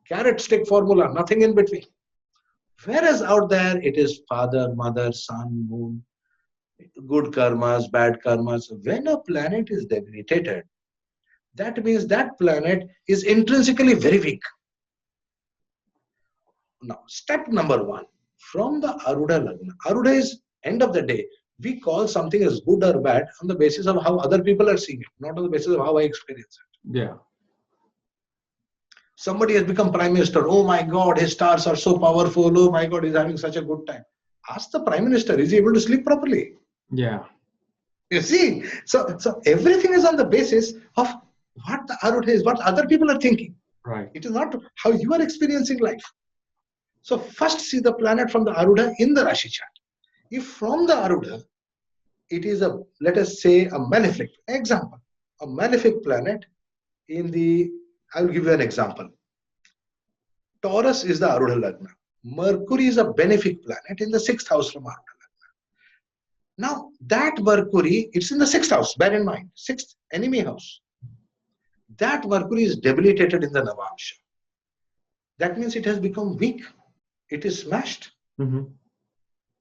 Carrot stick formula, nothing in between. Whereas out there, it is father, mother, sun, moon, good karmas, bad karmas. When a planet is debilitated, that means that planet is intrinsically very weak. Now, step number one, from the Arudha Lagna. Arudha is, end of the day, we call something as good or bad on the basis of how other people are seeing it, not on the basis of how I experience it. Yeah. Somebody has become prime minister. Oh my God, his stars are so powerful. Oh my God, he's having such a good time. Ask the prime minister, is he able to sleep properly? Yeah. You see, so everything is on the basis of what the Arudha is, what other people are thinking. Right. It is not how you are experiencing life. So first see the planet from the Arudha in the Rashi chart. If from the Arudha, it is a, let us say, a malefic. Example, a malefic planet in the, I will give you an example. Taurus is the Arudha Lagna. Mercury is a benefic planet in the 6th house from Arudha Lagna. Now, that Mercury, it's in the 6th house, bear in mind, 6th enemy house. That Mercury is debilitated in the Navamsha. That means it has become weak. It is smashed. Mm-hmm.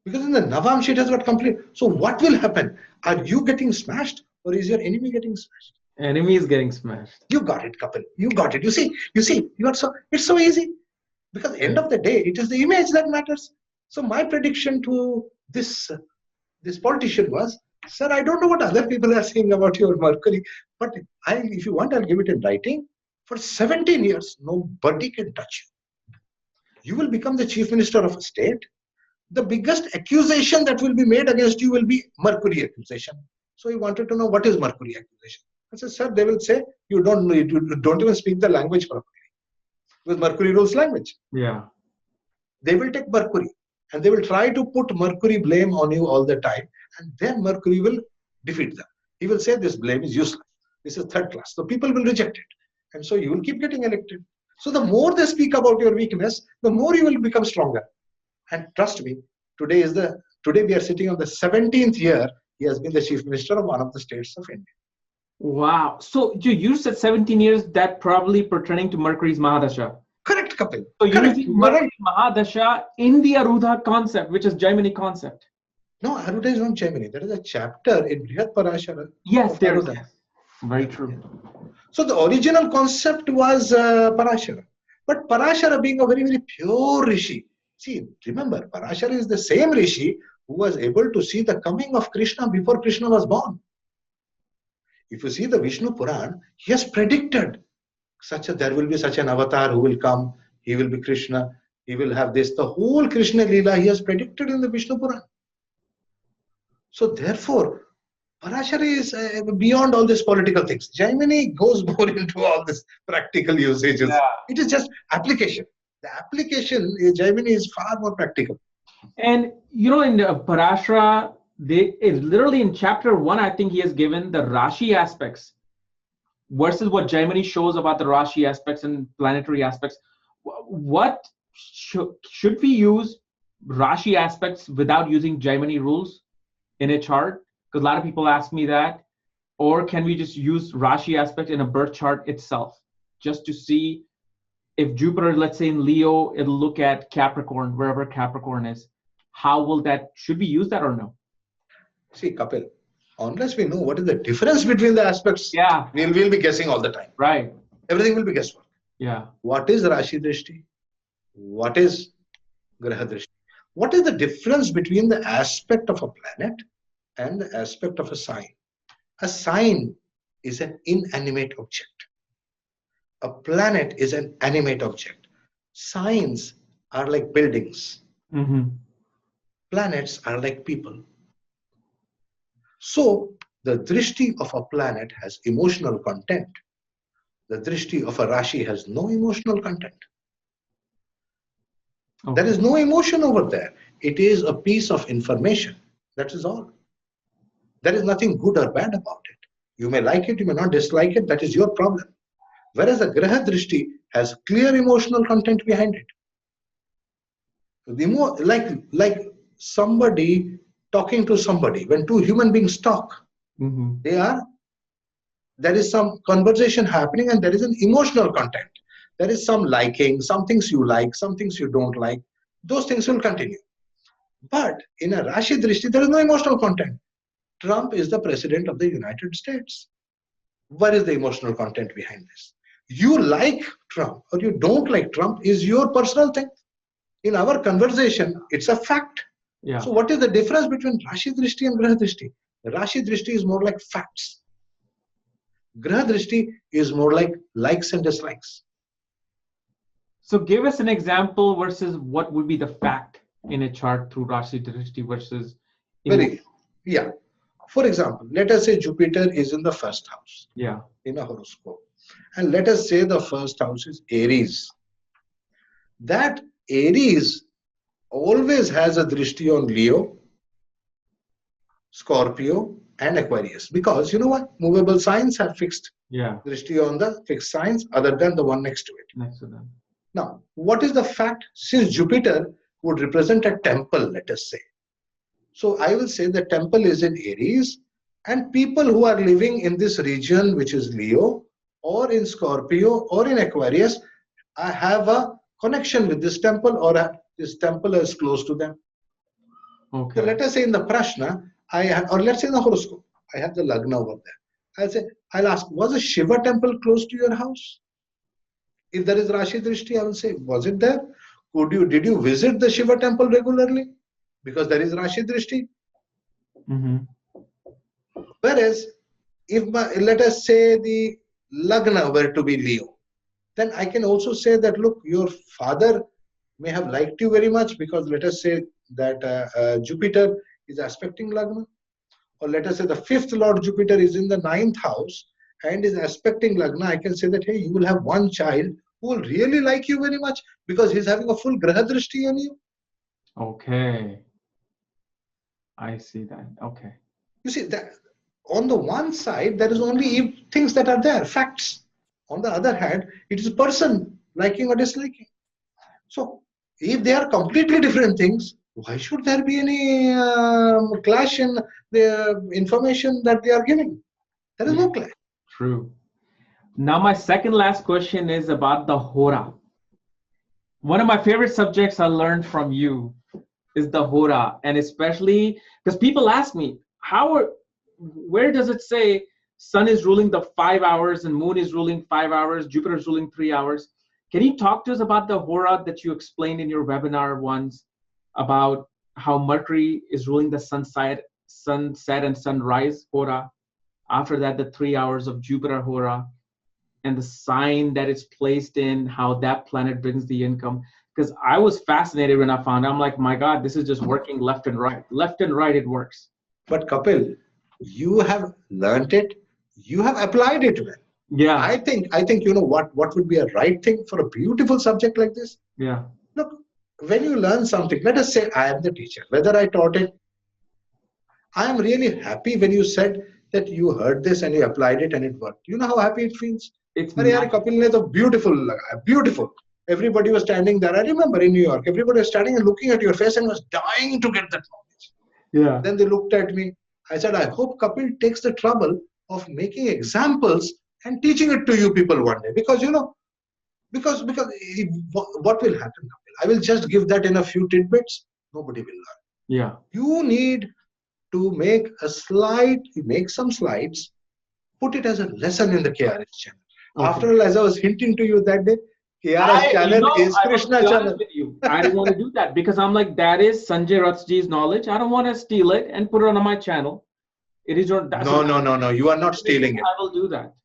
Because in the Navamsha, it has got complete. So what will happen? Are you getting smashed or is your enemy getting smashed? Enemy is getting smashed. You got it, Kapiel. You got it. You see, you are so, it's so easy. Because end of the day, it is the image that matters. So my prediction to this politician was, sir, I don't know what other people are saying about your Mercury, but if you want, I'll give it in writing. For 17 years, nobody can touch you. You will become the chief minister of a state. The biggest accusation that will be made against you will be Mercury accusation. So he wanted to know what is Mercury accusation. I said, sir, they will say, you don't even speak the language properly. Because Mercury rules language. Yeah. They will take Mercury and they will try to put Mercury blame on you all the time. And then Mercury will defeat them. He will say this blame is useless. This is third class. So people will reject it. And so you will keep getting elected. So the more they speak about your weakness, the more you will become stronger. And trust me, today we are sitting on the 17th year. He has been the chief minister of one of the states of India. Wow. So you said 17 years, that probably pertaining to Mercury's Mahadasha. Correct, Kapiel. So you're using Mercury Mahadasha in the Arudha concept, which is Gemini concept. No, Arudha is not Gemini. There is a chapter in Brihat Parashara. Yes, there is. Very true. So the original concept was Parashara. But Parashara being a very, very pure Rishi. See, remember, Parashara is the same Rishi who was able to see the coming of Krishna before Krishna was born. If you see the Vishnu Puran, he has predicted there will be such an avatar who will come, he will be Krishna, he will have this. The whole Krishna Leela he has predicted in the Vishnu Puran. So therefore, Parashara is beyond all these political things. Gemini goes more into all this practical usages. Yeah. It is just application. The application, Gemini is far more practical. And in the Parashara, literally in chapter 1, I think he has given the Rashi aspects versus what Gemini shows about the Rashi aspects and planetary aspects. What should we use Rashi aspects without using Gemini rules in a chart? Because a lot of people ask me that. Or can we just use Rashi aspect in a birth chart itself just to see if Jupiter, let's say in Leo, it'll look at Capricorn, wherever Capricorn is. Should we use that or no? See, Kapiel, Unless we know what is the difference between the aspects, we'll be guessing all the time. Right. Everything will be guesswork. Yeah. What is Rashi Drishti? What is Graha Drishti? What is the difference between the aspect of a planet and the aspect of a sign? A sign is an inanimate object. A planet is an animate object. Signs are like buildings. Planets are like people. So, the drishti of a planet has emotional content. The drishti of a Rashi has no emotional content. There is no emotion over there. It is a piece of information. That is all. There is nothing good or bad about it. You may like it, you may not dislike it. That is your problem. Whereas a Graha Drishti has clear emotional content behind it. Like somebody talking to somebody. When two human beings talk, there is some conversation happening and there is an emotional content. There is some liking, some things you like, some things you don't like. Those things will continue. But in a Rashi Drishti, there is no emotional content. Trump is the president of the United States. What is the emotional content behind this? You like Trump or you don't like Trump is your personal thing. In our conversation, it's a fact. Yeah. So what is the difference between Rashi Drishti and Graha Drishti? Rashi Drishti is more like facts. Graha Drishti is more like likes and dislikes. So give us an example versus what would be the fact in a chart through Rashi Drishti versus... Yeah. For example, let us say Jupiter is in the first house. Yeah. In a horoscope. And let us say the first house is Aries. That Aries always has a drishti on Leo, Scorpio, and Aquarius. Because you know what? Movable signs have fixed drishti on the fixed signs other than the one next to it. Next to them. Now, what is the fact? Since Jupiter would represent a temple, let us say. So I will say the temple is in Aries, and people who are living in this region, which is Leo, or in Scorpio, or in Aquarius, I have a connection with this temple, or this temple is close to them. Okay. So let us say in the Prashna, or let's say in the horoscope, I have the Lagna over there. I'll ask, was a Shiva temple close to your house? If there is Rashi Drishti, I will say, was it there? Did you visit the Shiva temple regularly? Because there is Rashi Drishti. Whereas, let us say the Lagna were to be Leo, then I can also say that, look, your father may have liked you very much because let us say that Jupiter is aspecting Lagna. Or let us say the fifth Lord Jupiter is in the ninth house and is aspecting Lagna. I can say that, hey, you will have one child who will really like you very much because he's having a full Graha Drishti on you. Okay. I see that. Okay. You see that on the one side, there is only things that are there, facts. On the other hand, it is a person liking or disliking. So, if they are completely different things, why should there be any clash in the information that they are giving? There is no clash. True. Now, my second last question is about the Hora. One of my favorite subjects I learned from you is the Hora, and especially because people ask me, where does it say Sun is ruling the 5 hours and Moon is ruling 5 hours, Jupiter is ruling 3 hours? Can you talk to us about the Hora that you explained in your webinar once about how Mercury is ruling the sunset and sunrise Hora? After that, the 3 hours of Jupiter Hora and the sign that it's placed in, how that planet brings the income. Because I was fascinated when I found out. I'm like, my God, this is just working left and right. Left and right, it works. But Kapil, you have learned it. You have applied it well. Yeah. I think you know what would be a right thing for a beautiful subject like this? Yeah. Look, when you learn something, let us say I am the teacher. Whether I taught it, I am really happy when you said that you heard this and you applied it and it worked. You know how happy it feels? It's Kapil ne to beautiful. Everybody was standing there. I remember in New York, everybody was standing and looking at your face and was dying to get that knowledge. Yeah. Then they looked at me. I said, I hope Kapil takes the trouble of making examples and teaching it to you people one day. Because, you know, because what will happen, Kapil? I will just give that in a few tidbits. Nobody will learn. Yeah. You need to make a slide, make some slides, put it as a lesson in the KRS channel. Okay. After all, as I was hinting to you that day, KRS channel is Krishna channel. With you. I didn't want to do that because I'm like, that is Sanjay Rath's knowledge. I don't want to steal it and put it on my channel. It is your... No. You are not stealing it. I will do that.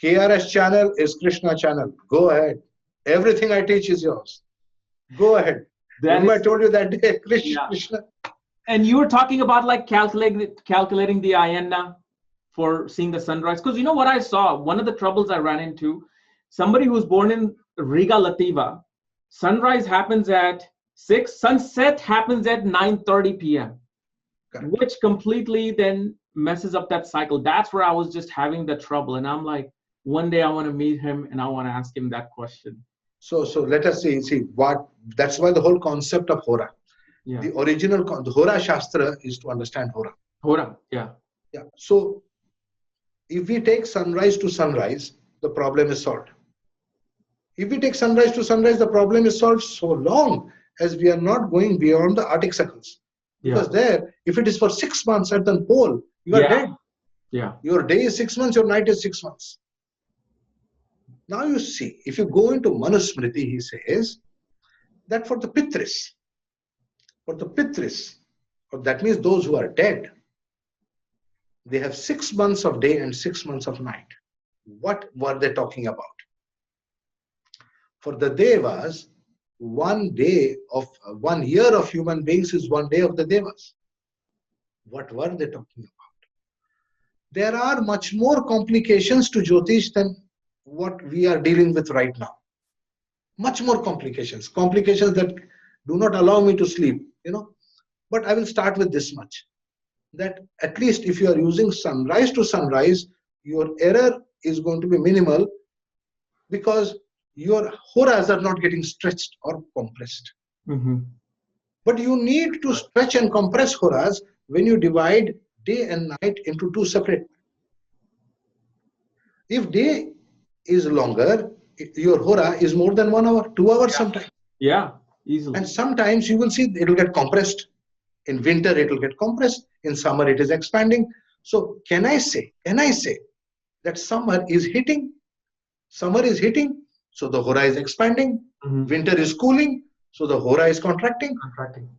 KRS channel is Krishna channel. Go ahead. Everything I teach is yours. Go ahead. Remember I told you that day, Krishna. And you were talking about like calculating the ayana for seeing the sunrise. Because you know what I saw? One of the troubles I ran into, somebody who's born in Riga, Lativa, sunrise happens at 6, sunset happens at 9:30 p.m. Correct. Which completely then messes up that cycle. That's where I was just having the trouble. And I'm like, one day I want to meet him and I want to ask him that question. So let us see what, that's why the whole concept of Hora. Yeah. The original, the Hora Shastra is to understand Hora. Hora, yeah. Yeah. So if we take sunrise to sunrise, the problem is solved. If we take sunrise to sunrise, the problem is solved so long as we are not going beyond the Arctic circles. Because there, if it is for 6 months at the pole, you are dead. Yeah. Your day is 6 months, your night is 6 months. Now you see, if you go into Manusmriti, he says that for the Pitris, or that means those who are dead, they have 6 months of day and 6 months of night. What were they talking about? For the Devas, 1 day of 1 year of human beings is 1 day of the Devas. What were they talking about? There are much more complications to Jyotish than what we are dealing with right now. Much more complications that do not allow me to sleep, But I will start with this much, that at least if you are using sunrise to sunrise, your error is going to be minimal because your horas are not getting stretched or compressed. Mm-hmm. But you need to stretch and compress horas when you divide day and night into 2 separate. If day is longer, your hora is more than 1 hour, 2 hours sometimes. Yeah, easily. And sometimes you will see it will get compressed. In winter, it will get compressed. In summer, it is expanding. So can I say that summer is hitting, so the hora is expanding. Mm-hmm. Winter is cooling, so the hora is contracting.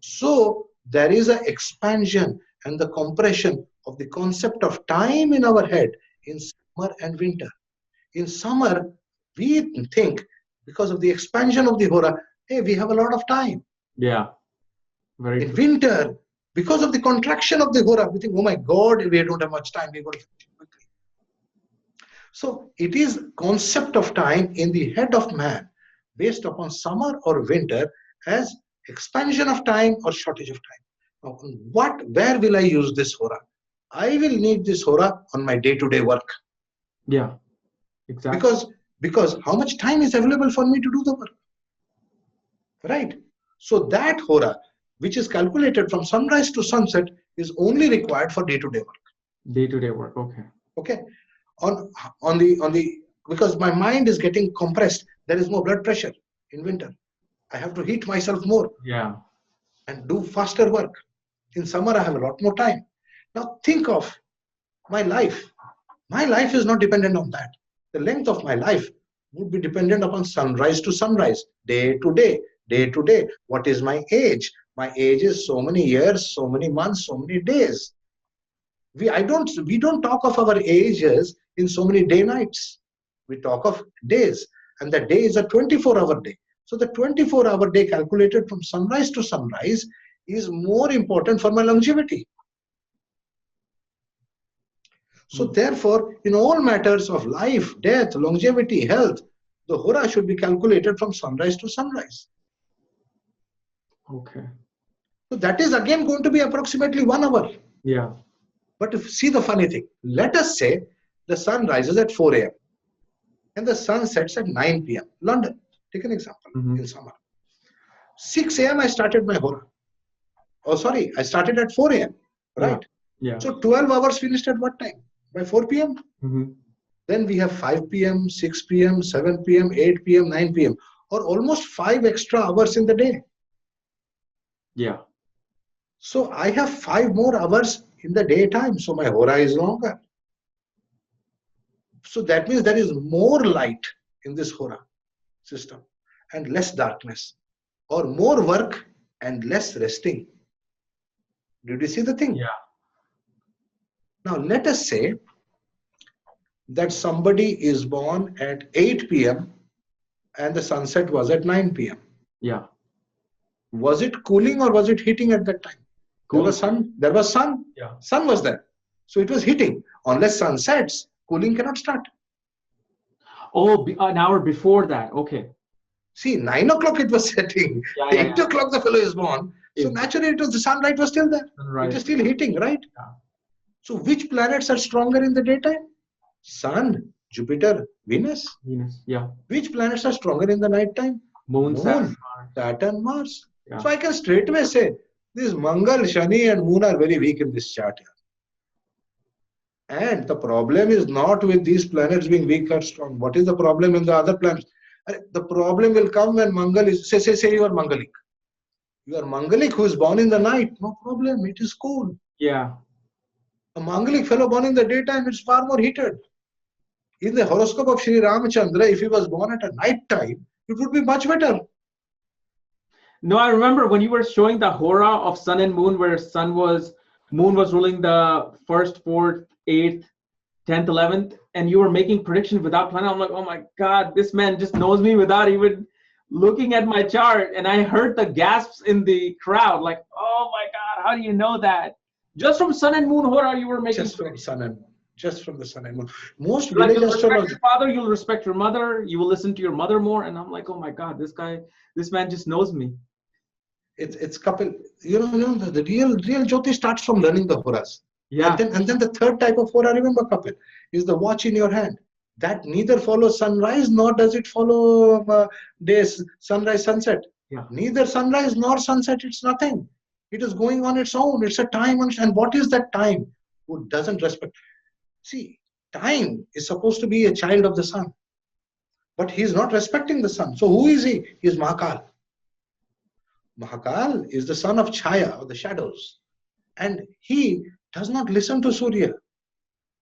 So there is an expansion and the compression of the concept of time in our head in summer and winter. In summer, we think because of the expansion of the hora, hey, we have a lot of time. Yeah. In winter, because of the contraction of the hora, we think, oh my God, we don't have much time. We're going to finish quickly. So it is concept of time in the head of man based upon summer or winter as expansion of time or shortage of time. Now, where will I use this hora? I will need this hora on my day-to-day work. Yeah, exactly. Because how much time is available for me to do the work? Right? So that hora, which is calculated from sunrise to sunset, is only required for day-to-day work. Day-to-day work, okay. Okay. Because my mind is getting compressed, there is more blood pressure in winter. I have to heat myself more. Yeah. And do faster work. In summer, I have a lot more time. Now think of my life. My life is not dependent on that. The length of my life would be dependent upon sunrise to sunrise, day to day, day to day. What is my age? My age is so many years, so many months, so many days. We don't talk of our ages in so many day nights. We talk of days, and the day is a 24-hour day. So the 24-hour day calculated from sunrise to sunrise is more important for my longevity. So therefore, in all matters of life, death, longevity, health, the hora should be calculated from sunrise to sunrise. Okay. So that is again going to be approximately 1 hour. Yeah. But see the funny thing, let us say the sun rises at 4 a.m. and the sun sets at 9 p.m. London, take an example, in summer. 6 a.m. I started my hora. Oh, sorry, I started at 4 a.m. Right? Yeah. So 12 hours finished at what time? By 4 p.m. Then we have 5 p.m., 6 p.m., 7 p.m., 8 p.m., 9 p.m. or almost 5 extra hours in the day. Yeah. So I have 5 more hours in the daytime, so my hora is longer. So that means there is more light in this hora system and less darkness, or more work and less resting. Did you see the thing? Yeah. Now let us say that somebody is born at 8 p.m. and the sunset was at 9 p.m. Yeah. Was it cooling or was it heating at that time? Cool. There was sun. There was sun. Yeah. Sun was there. So it was heating. Unless sun sets, cooling cannot start. Oh, an hour before that. Okay. See, 9 o'clock it was setting. Yeah, 8 o'clock the fellow is born. So naturally it was, the sunlight was still there. Right. It is still heating, right? Yeah. So which planets are stronger in the daytime? Sun, Jupiter, Venus. Venus. Yeah. Which planets are stronger in the night time? Moon, Saturn, Mars. Yeah. So I can straightway say, this Mangal, Shani and Moon are very weak in this chart here. And the problem is not with these planets being weak or strong. What is the problem in the other planets? The problem will come when Mangal is, say you are Mangalik. You are Mangalik who is born in the night. No problem, it is cool. Yeah. A Mangalik fellow born in the daytime, it's far more heated. In the horoscope of Sri Ramachandra, if he was born at a night time, it would be much better. No, I remember when you were showing the hora of sun and moon, where moon was ruling the 1st, 4th, 8th, 10th, 11th, and you were making predictions without planning. I'm like, oh my God, this man just knows me without even looking at my chart. And I heard the gasps in the crowd, like, oh my God, how do you know that? Just from sun and moon hora, you were making just from sun and just from the sun and moon. Most like, village you'll respect astrology. your father, you'll respect your mother, you will listen to your mother more. And I'm like, oh my God, this man just knows me. It's Kapiel. The real Jyotish starts from learning the horas. Yeah. And then the third type of hora, remember Kapiel, is the watch in your hand. That neither follows sunrise nor does it follow days, sunrise, sunset. Yeah. Neither sunrise nor sunset, it's nothing. It is going on its own. It's a time. And what is that time? Who doesn't respect? See, time is supposed to be a child of the sun. But he is not respecting the sun. So who is he? He is Mahakal. Mahakal is the son of Chaya, or the shadows. And he does not listen to Surya.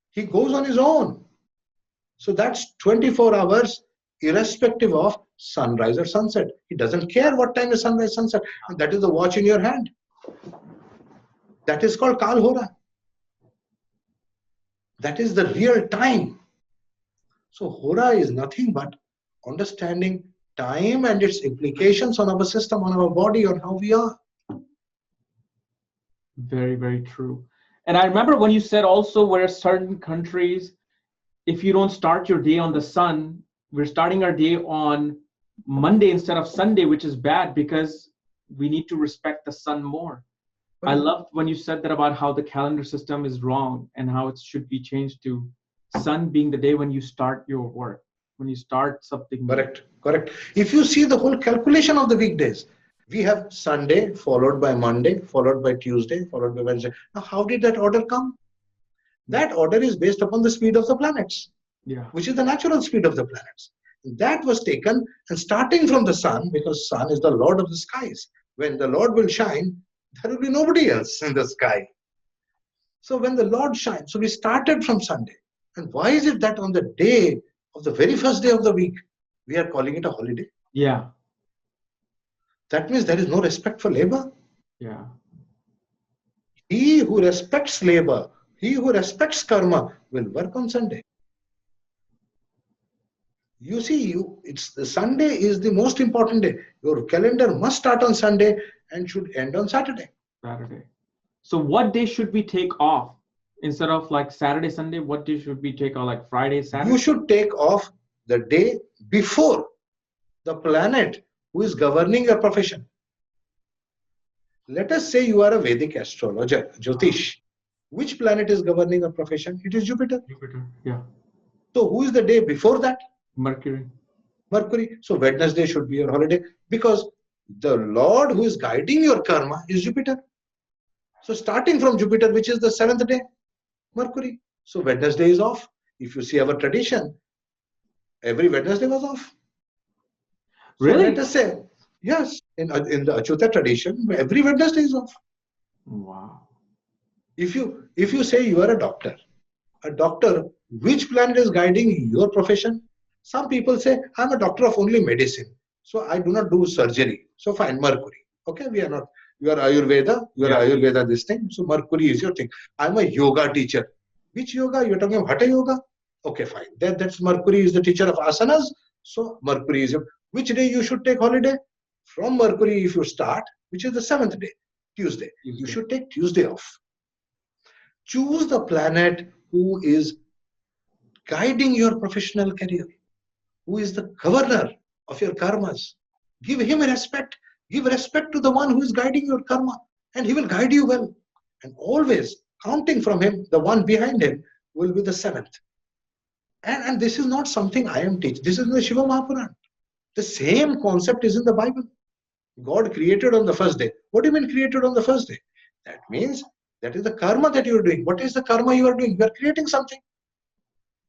He goes on his own. So that's 24 hours irrespective of sunrise or sunset. He doesn't care what time is sunrise, sunset. And that is the watch in your hand. That is called Kal Hora. That is the real time. So Hora is nothing but understanding time and its implications on our system, on our body, on how we are. Very, very true. And I remember when you said also where certain countries, if you don't start your day on the sun, we're starting our day on Monday instead of Sunday, which is bad because we need to respect the sun more. I loved when you said that about how the calendar system is wrong and how it should be changed to sun being the day when you start your work, when you start something. Correct. If you see the whole calculation of the weekdays, we have Sunday followed by Monday, followed by Tuesday, followed by Wednesday. Now, how did that order come? That order is based upon the speed of the planets, which is the natural speed of the planets. That was taken and starting from the sun, because sun is the Lord of the skies. When the Lord will shine, there will be nobody else in the sky. So when the Lord shines, so we started from Sunday. And why is it that on the day of the very first day of the week, we are calling it a holiday? Yeah. That means there is no respect for labor. Yeah. He who respects labor, he who respects karma will work on Sunday. You see, it's the Sunday is the most important day. Your calendar must start on Sunday and should end on Saturday. So what day should we take off? Instead of like Saturday, Sunday, what day should we take off? Like Friday, Saturday? You should take off the day before the planet who is governing your profession. Let us say you are a Vedic astrologer, Jyotish. Which planet is governing a profession? It is Jupiter. Yeah. So who is the day before that? Mercury. So Wednesday should be your holiday because the Lord who is guiding your karma is Jupiter. So starting from Jupiter, which is the 7th day, Mercury. So Wednesday is off. If you see our tradition, every Wednesday was off. Really? So let us say, yes, in the Achyuta tradition, every Wednesday is off. Wow. If you say you are a doctor, which planet is guiding your profession? Some people say, I'm a doctor of only medicine, so I do not do surgery. So fine, Mercury. Okay, we are not. You are Ayurveda, this thing. So Mercury is your thing. I'm a yoga teacher. Which yoga? You're talking about Hatha yoga? Okay, fine. That's Mercury is the teacher of asanas. So Mercury is your. Which day you should take holiday? From Mercury, if you start, which is the 7th day, Tuesday. You should take Tuesday off. Choose the planet who is guiding your professional career, who is the governor of your karmas. Give him respect. Give respect to the one who is guiding your karma, and he will guide you well. And always, counting from him, the one behind him will be the 7th. And this is not something I am teaching. This is the Shiva Mahapuran. The same concept is in the Bible. God created on the first day. What do you mean created on the first day? That means that is the karma that you are doing. What is the karma you are doing? You are creating something.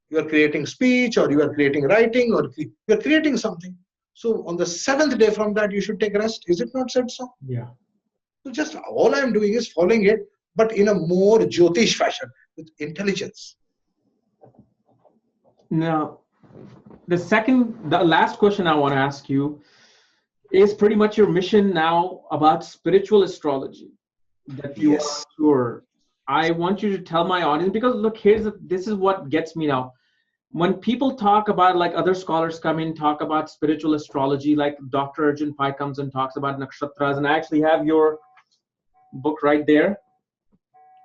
You are creating speech, or you are creating writing, or you are creating something. So on the 7th day from that, you should take rest. Is it not said so? Yeah. So just all I am doing is following it, but in a more Jyotish fashion, with intelligence. Now, the last question I want to ask you is pretty much your mission now about spiritual astrology that you are sure. I want you to tell my audience, because look, this is what gets me now. When people talk about, like other scholars come in, talk about spiritual astrology, like Dr. Arjun Pai comes and talks about nakshatras, and I actually have your book right there.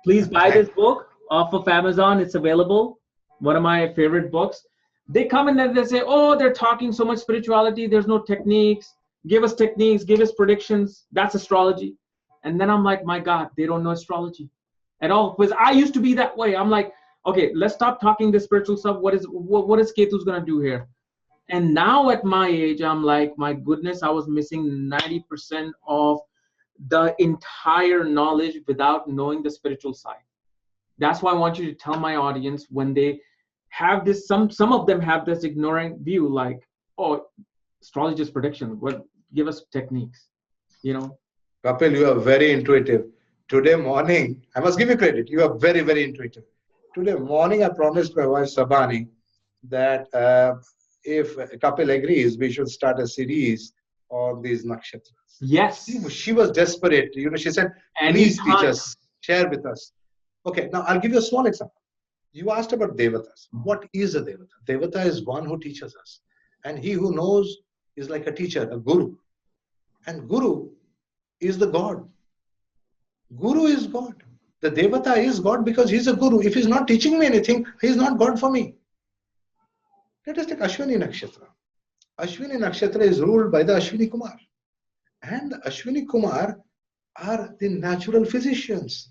Please buy this book off of Amazon. It's available. One of my favorite books. They come in and they say, oh, they're talking so much spirituality. There's no techniques. Give us techniques. Give us predictions. That's astrology. And then I'm like, my God, they don't know astrology at all. Because I used to be that way. I'm like, okay, let's stop talking the spiritual stuff. What is Ketu's going to do here? And now at my age, I'm like, my goodness, I was missing 90% of the entire knowledge without knowing the spiritual side. That's why I want you to tell my audience, when they have this, some of them have this ignorant view, like, oh, astrology is prediction. What? Give us techniques, you know. Kapil, you are very intuitive. Today morning, I must give you credit. You are very, very intuitive. Today morning, I promised my wife Sabani that if Kapil agrees, we should start a series on these nakshatras. Yes. She was desperate. You know, she said, please teach us, share with us. Okay, now I'll give you a small example. You asked about devatas. What is a devata? Devata is one who teaches us. And he who knows is like a teacher, a guru. And guru is the God. Guru is God. The devata is God because he's a guru. If he's not teaching me anything, he's not God for me. Let us take Ashwini Nakshatra. Ashwini Nakshatra is ruled by the Ashwini Kumar. And the Ashwini Kumar are the natural physicians.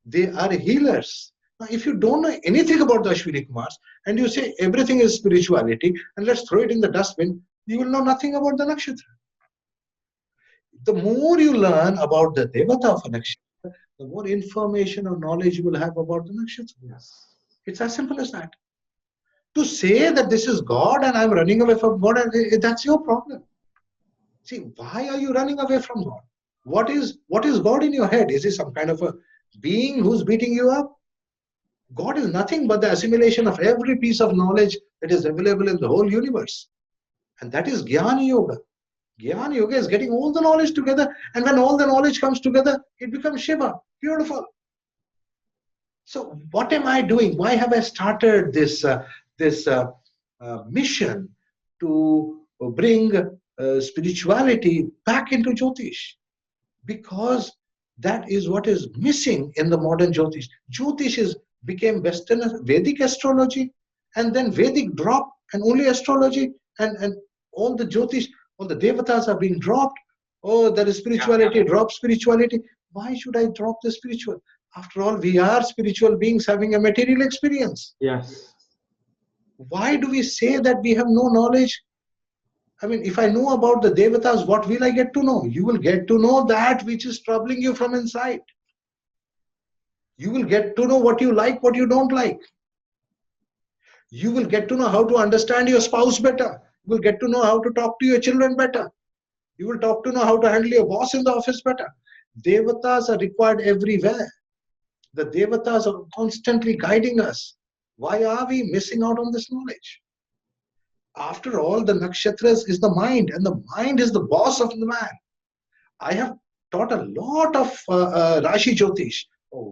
They are healers. Now, if you don't know anything about the Ashwini Kumars and you say everything is spirituality and let's throw it in the dustbin, you will know nothing about the nakshatra. The more you learn about the devata of a nakshatra, the more information or knowledge you will have about the nakshatra. Yes. It's as simple as that. To say that this is God and I'm running away from God, that's your problem. See, why are you running away from God? What is God in your head? Is it some kind of a being who's beating you up? God is nothing but the assimilation of every piece of knowledge that is available in the whole universe. And that is Jnana Yoga. Jnana Yoga is getting all the knowledge together, and when all the knowledge comes together, it becomes Shiva. Beautiful. So what am I doing? Why have I started this mission to bring spirituality back into Jyotish? Because that is what is missing in the modern Jyotish. Jyotish became Western Vedic astrology, and then Vedic dropped and only astrology, and all the Jyotish, all the devatas are being dropped. Oh, there is spirituality, drop spirituality. Why should I drop the spiritual? After all, we are spiritual beings having a material experience. Yes. Why do we say that we have no knowledge? I mean, if I know about the devatas, what will I get to know? You will get to know that which is troubling you from inside. You will get to know what you like, what you don't like. You will get to know how to understand your spouse better. You will get to know how to talk to your children better. You will talk to know how to handle your boss in the office better. Devatas are required everywhere. The devatas are constantly guiding us. Why are we missing out on this knowledge? After all, the nakshatras is the mind, and the mind is the boss of the man. I have taught a lot of Rashi Jyotish,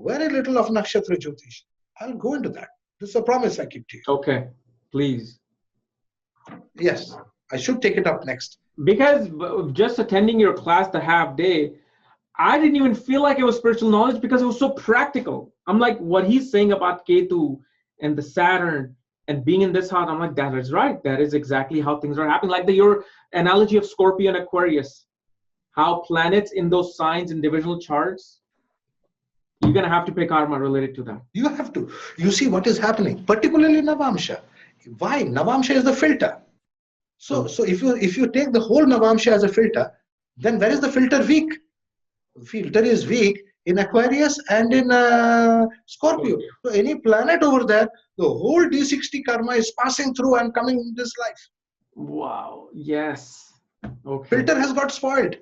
very little of Nakshatra Jyotish. I'll go into that. This is a promise I keep to you. Okay, please. Yes, I should take it up next. Because just attending your class the half day, I didn't even feel like it was spiritual knowledge because it was so practical. I'm like, what he's saying about Ketu and the Saturn and being in this house, I'm like, that is right. That is exactly how things are happening. Like your analogy of Scorpio and Aquarius, how planets in those signs in divisional charts, you're going to have to pay karma related to that. You have to. You see what is happening, particularly Navamsha. Why? Navamsha is the filter. So if you take the whole Navamsha as a filter, then where is the filter weak? The filter is weak in Aquarius and in Scorpio. So any planet over there, the whole D60 karma is passing through and coming in this life. Wow. Yes. Okay. Filter has got spoiled.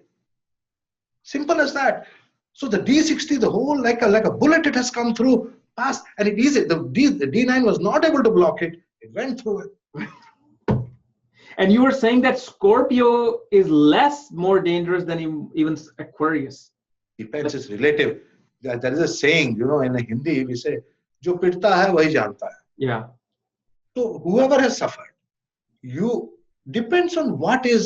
Simple as that. So the D60, the whole like a bullet, it has come through, passed, and it is it. The D9 was not able to block it. It went through it. And you were saying that Scorpio is more dangerous than even Aquarius. Depends, it's relative. There is a saying, in Hindi, we say, "Jo pitta hai, wahi janta hai." Yeah. So whoever has suffered, depends on what. You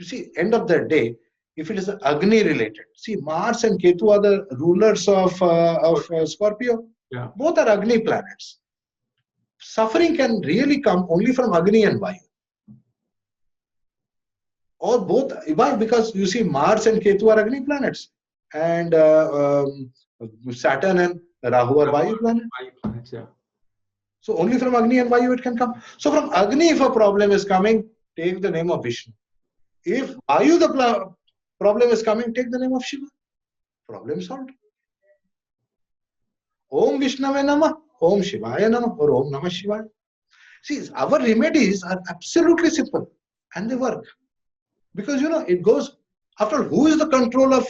see, end of the day, if it is Agni related, see, Mars and Ketu are the rulers of Scorpio. Yeah. Both are Agni planets. Suffering can really come only from Agni and Vayu. Or both, why? Because you see, Mars and Ketu are Agni planets, and Saturn and Rahu are Vayu planets. Vayu planets, yeah. So only from Agni and Vayu it can come. So from Agni, if a problem is coming, take the name of Vishnu. If Vayu the problem is coming, take the name of Shiva. Problem solved. Om Vishnave Namah, Om Shivaya Namah, or Om Namah Shivaya. See, our remedies are absolutely simple, and they work. Because it goes, after all, who is the control of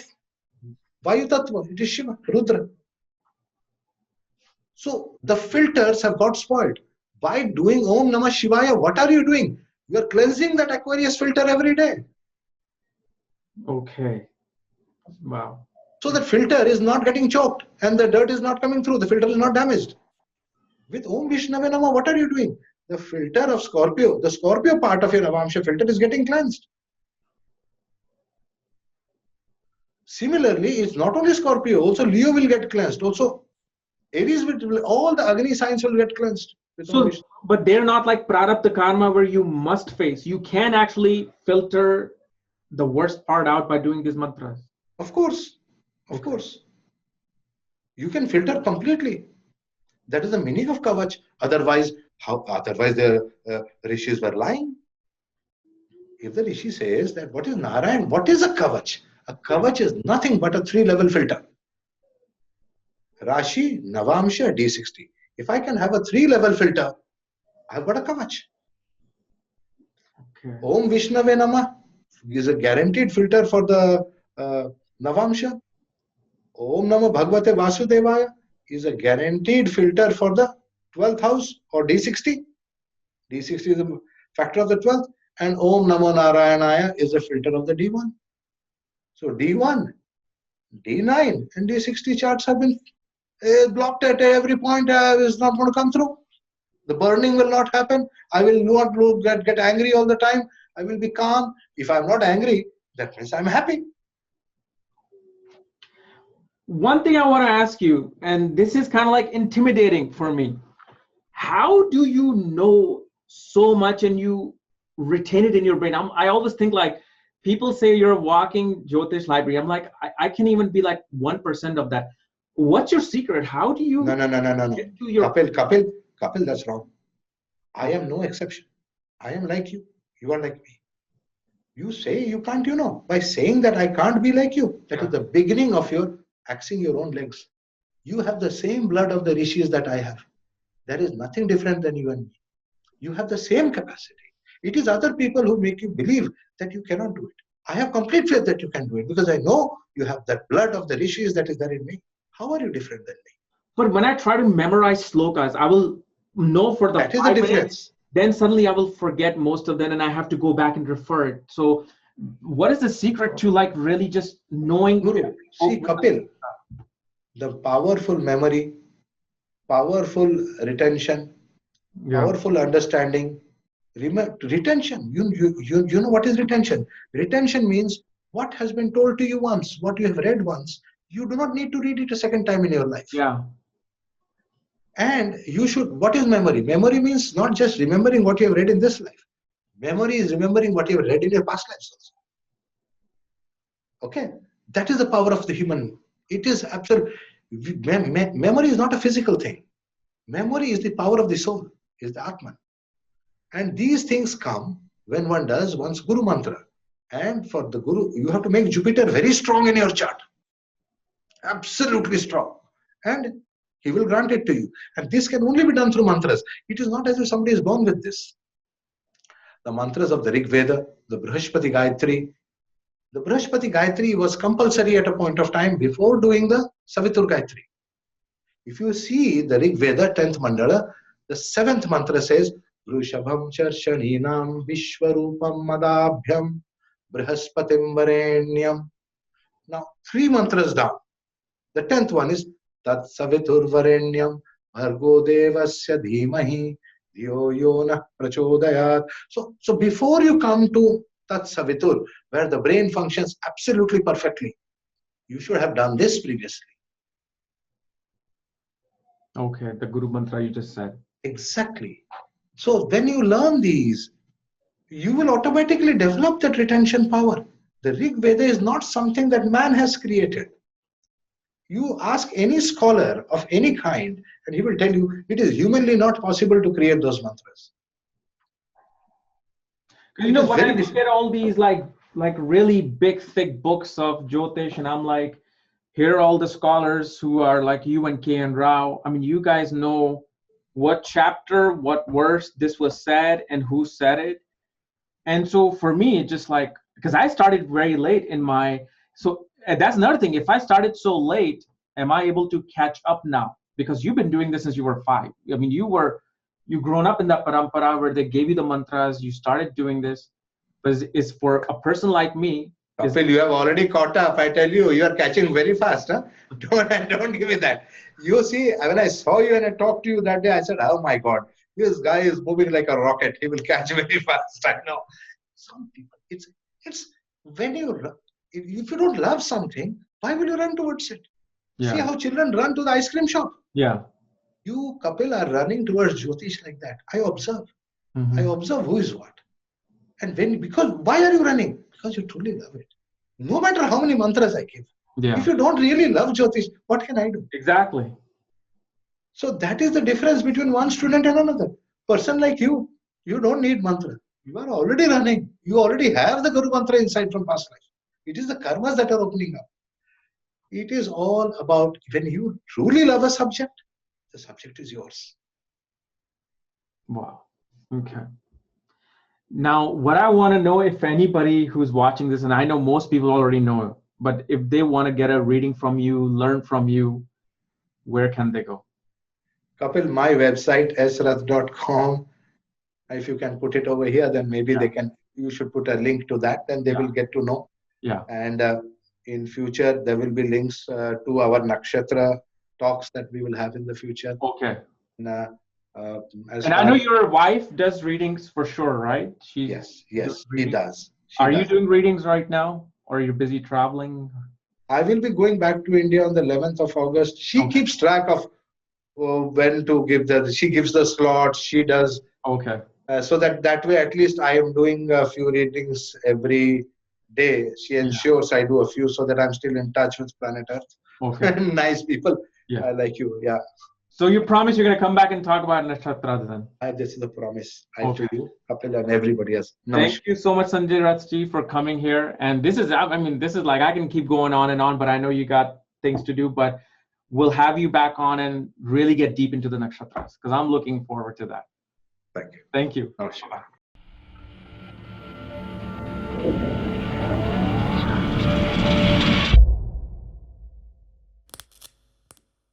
Vayu Tattva? It is Shiva, Rudra. So the filters have got spoiled. By doing Om Namah Shivaya, what are you doing? You are cleansing that Aquarius filter every day. Okay. Wow. So that filter is not getting choked and the dirt is not coming through. The filter is not damaged. With Om Vishnave Namah, what are you doing? The filter of Scorpio, the Scorpio part of your Navamsha filter is getting cleansed. Similarly, it's not only Scorpio, also Leo will get cleansed. Also, Aries will, all the Agni signs will get cleansed. So, but they're not like Prarabdha karma where you must face. You can actually filter the worst part out by doing these mantras. Of course. Of course. You can filter completely. That is the meaning of Kavach. Otherwise the rishis were lying. If the rishi says that what is Narayan, what is a Kavach? A Kavach is nothing but a 3-level filter. Rashi, Navamsha, D60. If I can have a 3-level filter, I've got a Kavach. Okay. Om Vishnave Namah is a guaranteed filter for the Navamsha. Om Namah Bhagavate Vasudevaya is a guaranteed filter for the 12th house or D60. D60 is the factor of the 12th. And Om Namo Narayanaya is the filter of the D1. So D1, D9 and D60 charts have been blocked at every point. Is not going to come through. The burning will not happen. I will not get angry all the time. I will be calm. If I'm not angry, that means I'm happy. One thing I want to ask you, and this is kind of like intimidating for me. How do you know so much and you retain it in your brain? I always think like, people say you're a walking Jyotish library. I'm like, I can even be like 1% of that. What's your secret? How do you? No. Kapil, that's wrong. I am no exception. I am like you. You are like me. You say you can't, by saying that I can't be like you, that is the beginning of your axing your own legs. You have the same blood of the rishis that I have. There is nothing different than you and me. You have the same capacity. It is other people who make you believe that you cannot do it. I have complete faith that you can do it because I know you have that blood of the rishis that is there in me. How are you different than me? But when I try to memorize slokas, I will know for the That is the 5 minutes, difference. then suddenly I will forget most of them and I have to go back and refer it. So what is the secret to like really just knowing? Guru, see, Kapil, the powerful memory, powerful retention, powerful understanding, retention. You know what is retention? Retention means what has been told to you once, what you have read once. You do not need to read it a second time in your life. Yeah. And you should, what is memory? Memory means not just remembering what you have read in this life. Memory is remembering what you have read in your past lives also. Okay? That is the power of the human. It is absolute. Memory is not a physical thing. Memory is the power of the soul, is the Atman. And these things come when one does one's Guru Mantra. And for the Guru, you have to make Jupiter very strong in your chart. Absolutely strong. And he will grant it to you. And this can only be done through mantras. It is not as if somebody is born with this. The mantras of the Rig Veda, the Brihaspati Gayatri. The Brihaspati Gayatri was compulsory at a point of time before doing the Savitur Gayatri. If you see the Rig Veda 10th Mandala, the 7th mantra says, Vrushabham Charshaninam Vishwarupam Madabhyam Brihaspatim Varenyam. Now, 3 mantras down. The 10th one is Tat Savitur Varenyam Bhargo Devasya Dhimahi Dhyo Yona Prachodayat. So before you come to Tat Savitur, where the brain functions absolutely perfectly, you should have done this previously. Okay, the Guru Mantra you just said. Exactly. So when you learn these, you will automatically develop that retention power. The Rig Veda is not something that man has created. You ask any scholar of any kind, and he will tell you it is humanly not possible to create those mantras. You know, when I look at all these like really big, thick books of Jyotish, and I'm like, here are all the scholars who are like you and K and Rao. I mean, you guys know what chapter, what verse this was said, and who said it. And so for me, it's just like, because I started very late in my, so and that's another thing. If I started so late, am I able to catch up now? Because you've been doing this since you were 5. I mean, you grown up in that parampara where they gave you the mantras, you started doing this. But it's for a person like me. Kapil, you have already caught up. I tell you, you are catching very fast. Huh? Don't give me that. You see, when I saw you and I talked to you that day, I said, oh my God, this guy is moving like a rocket. He will catch very fast. I know. Some people, it's when if you don't love something, why will you run towards it? Yeah. See how children run to the ice cream shop. Yeah. You, Kapil, are running towards Jyotish like that. I observe. I observe who is what. And why are you running? Because you truly love it. No matter how many mantras I give. Yeah. If you don't really love Jyotish, what can I do? Exactly. So that is the difference between one student and another. Person like you don't need mantra. You are already running. You already have the Guru Mantra inside from past life. It is the karmas that are opening up. It is all about when you truly love a subject, the subject is yours. Wow. Okay. Now, what I want to know, if anybody who's watching this, and I know most people already know, but if they want to get a reading from you, learn from you, where can they go? Kapil, my website, srath.com. If you can put it over here, then maybe you should put a link to that, then they will get to know. Yeah. And in future, there will be links to our nakshatra talks that we will have in the future. Okay. And I know your wife does readings for sure, right? Yes, she does. Are you doing readings right now, or are you busy traveling? I will be going back to India on the 11th of August. She keeps track of when to give she gives the slots, she does. Okay. So that way, at least I am doing a few readings every day. She ensures I do a few so that I'm still in touch with planet Earth. Okay. Nice people like you. Yeah. So you promise you're going to come back and talk about nakshatras then? This is the promise. To you, Kapil, and everybody else. Thank you so much, Sanjay Rath, for coming here. And this is like, I can keep going on and on, but I know you got things to do, but we'll have you back on and really get deep into the nakshatras because I'm looking forward to that. Thank you. Thank you. Namaskar.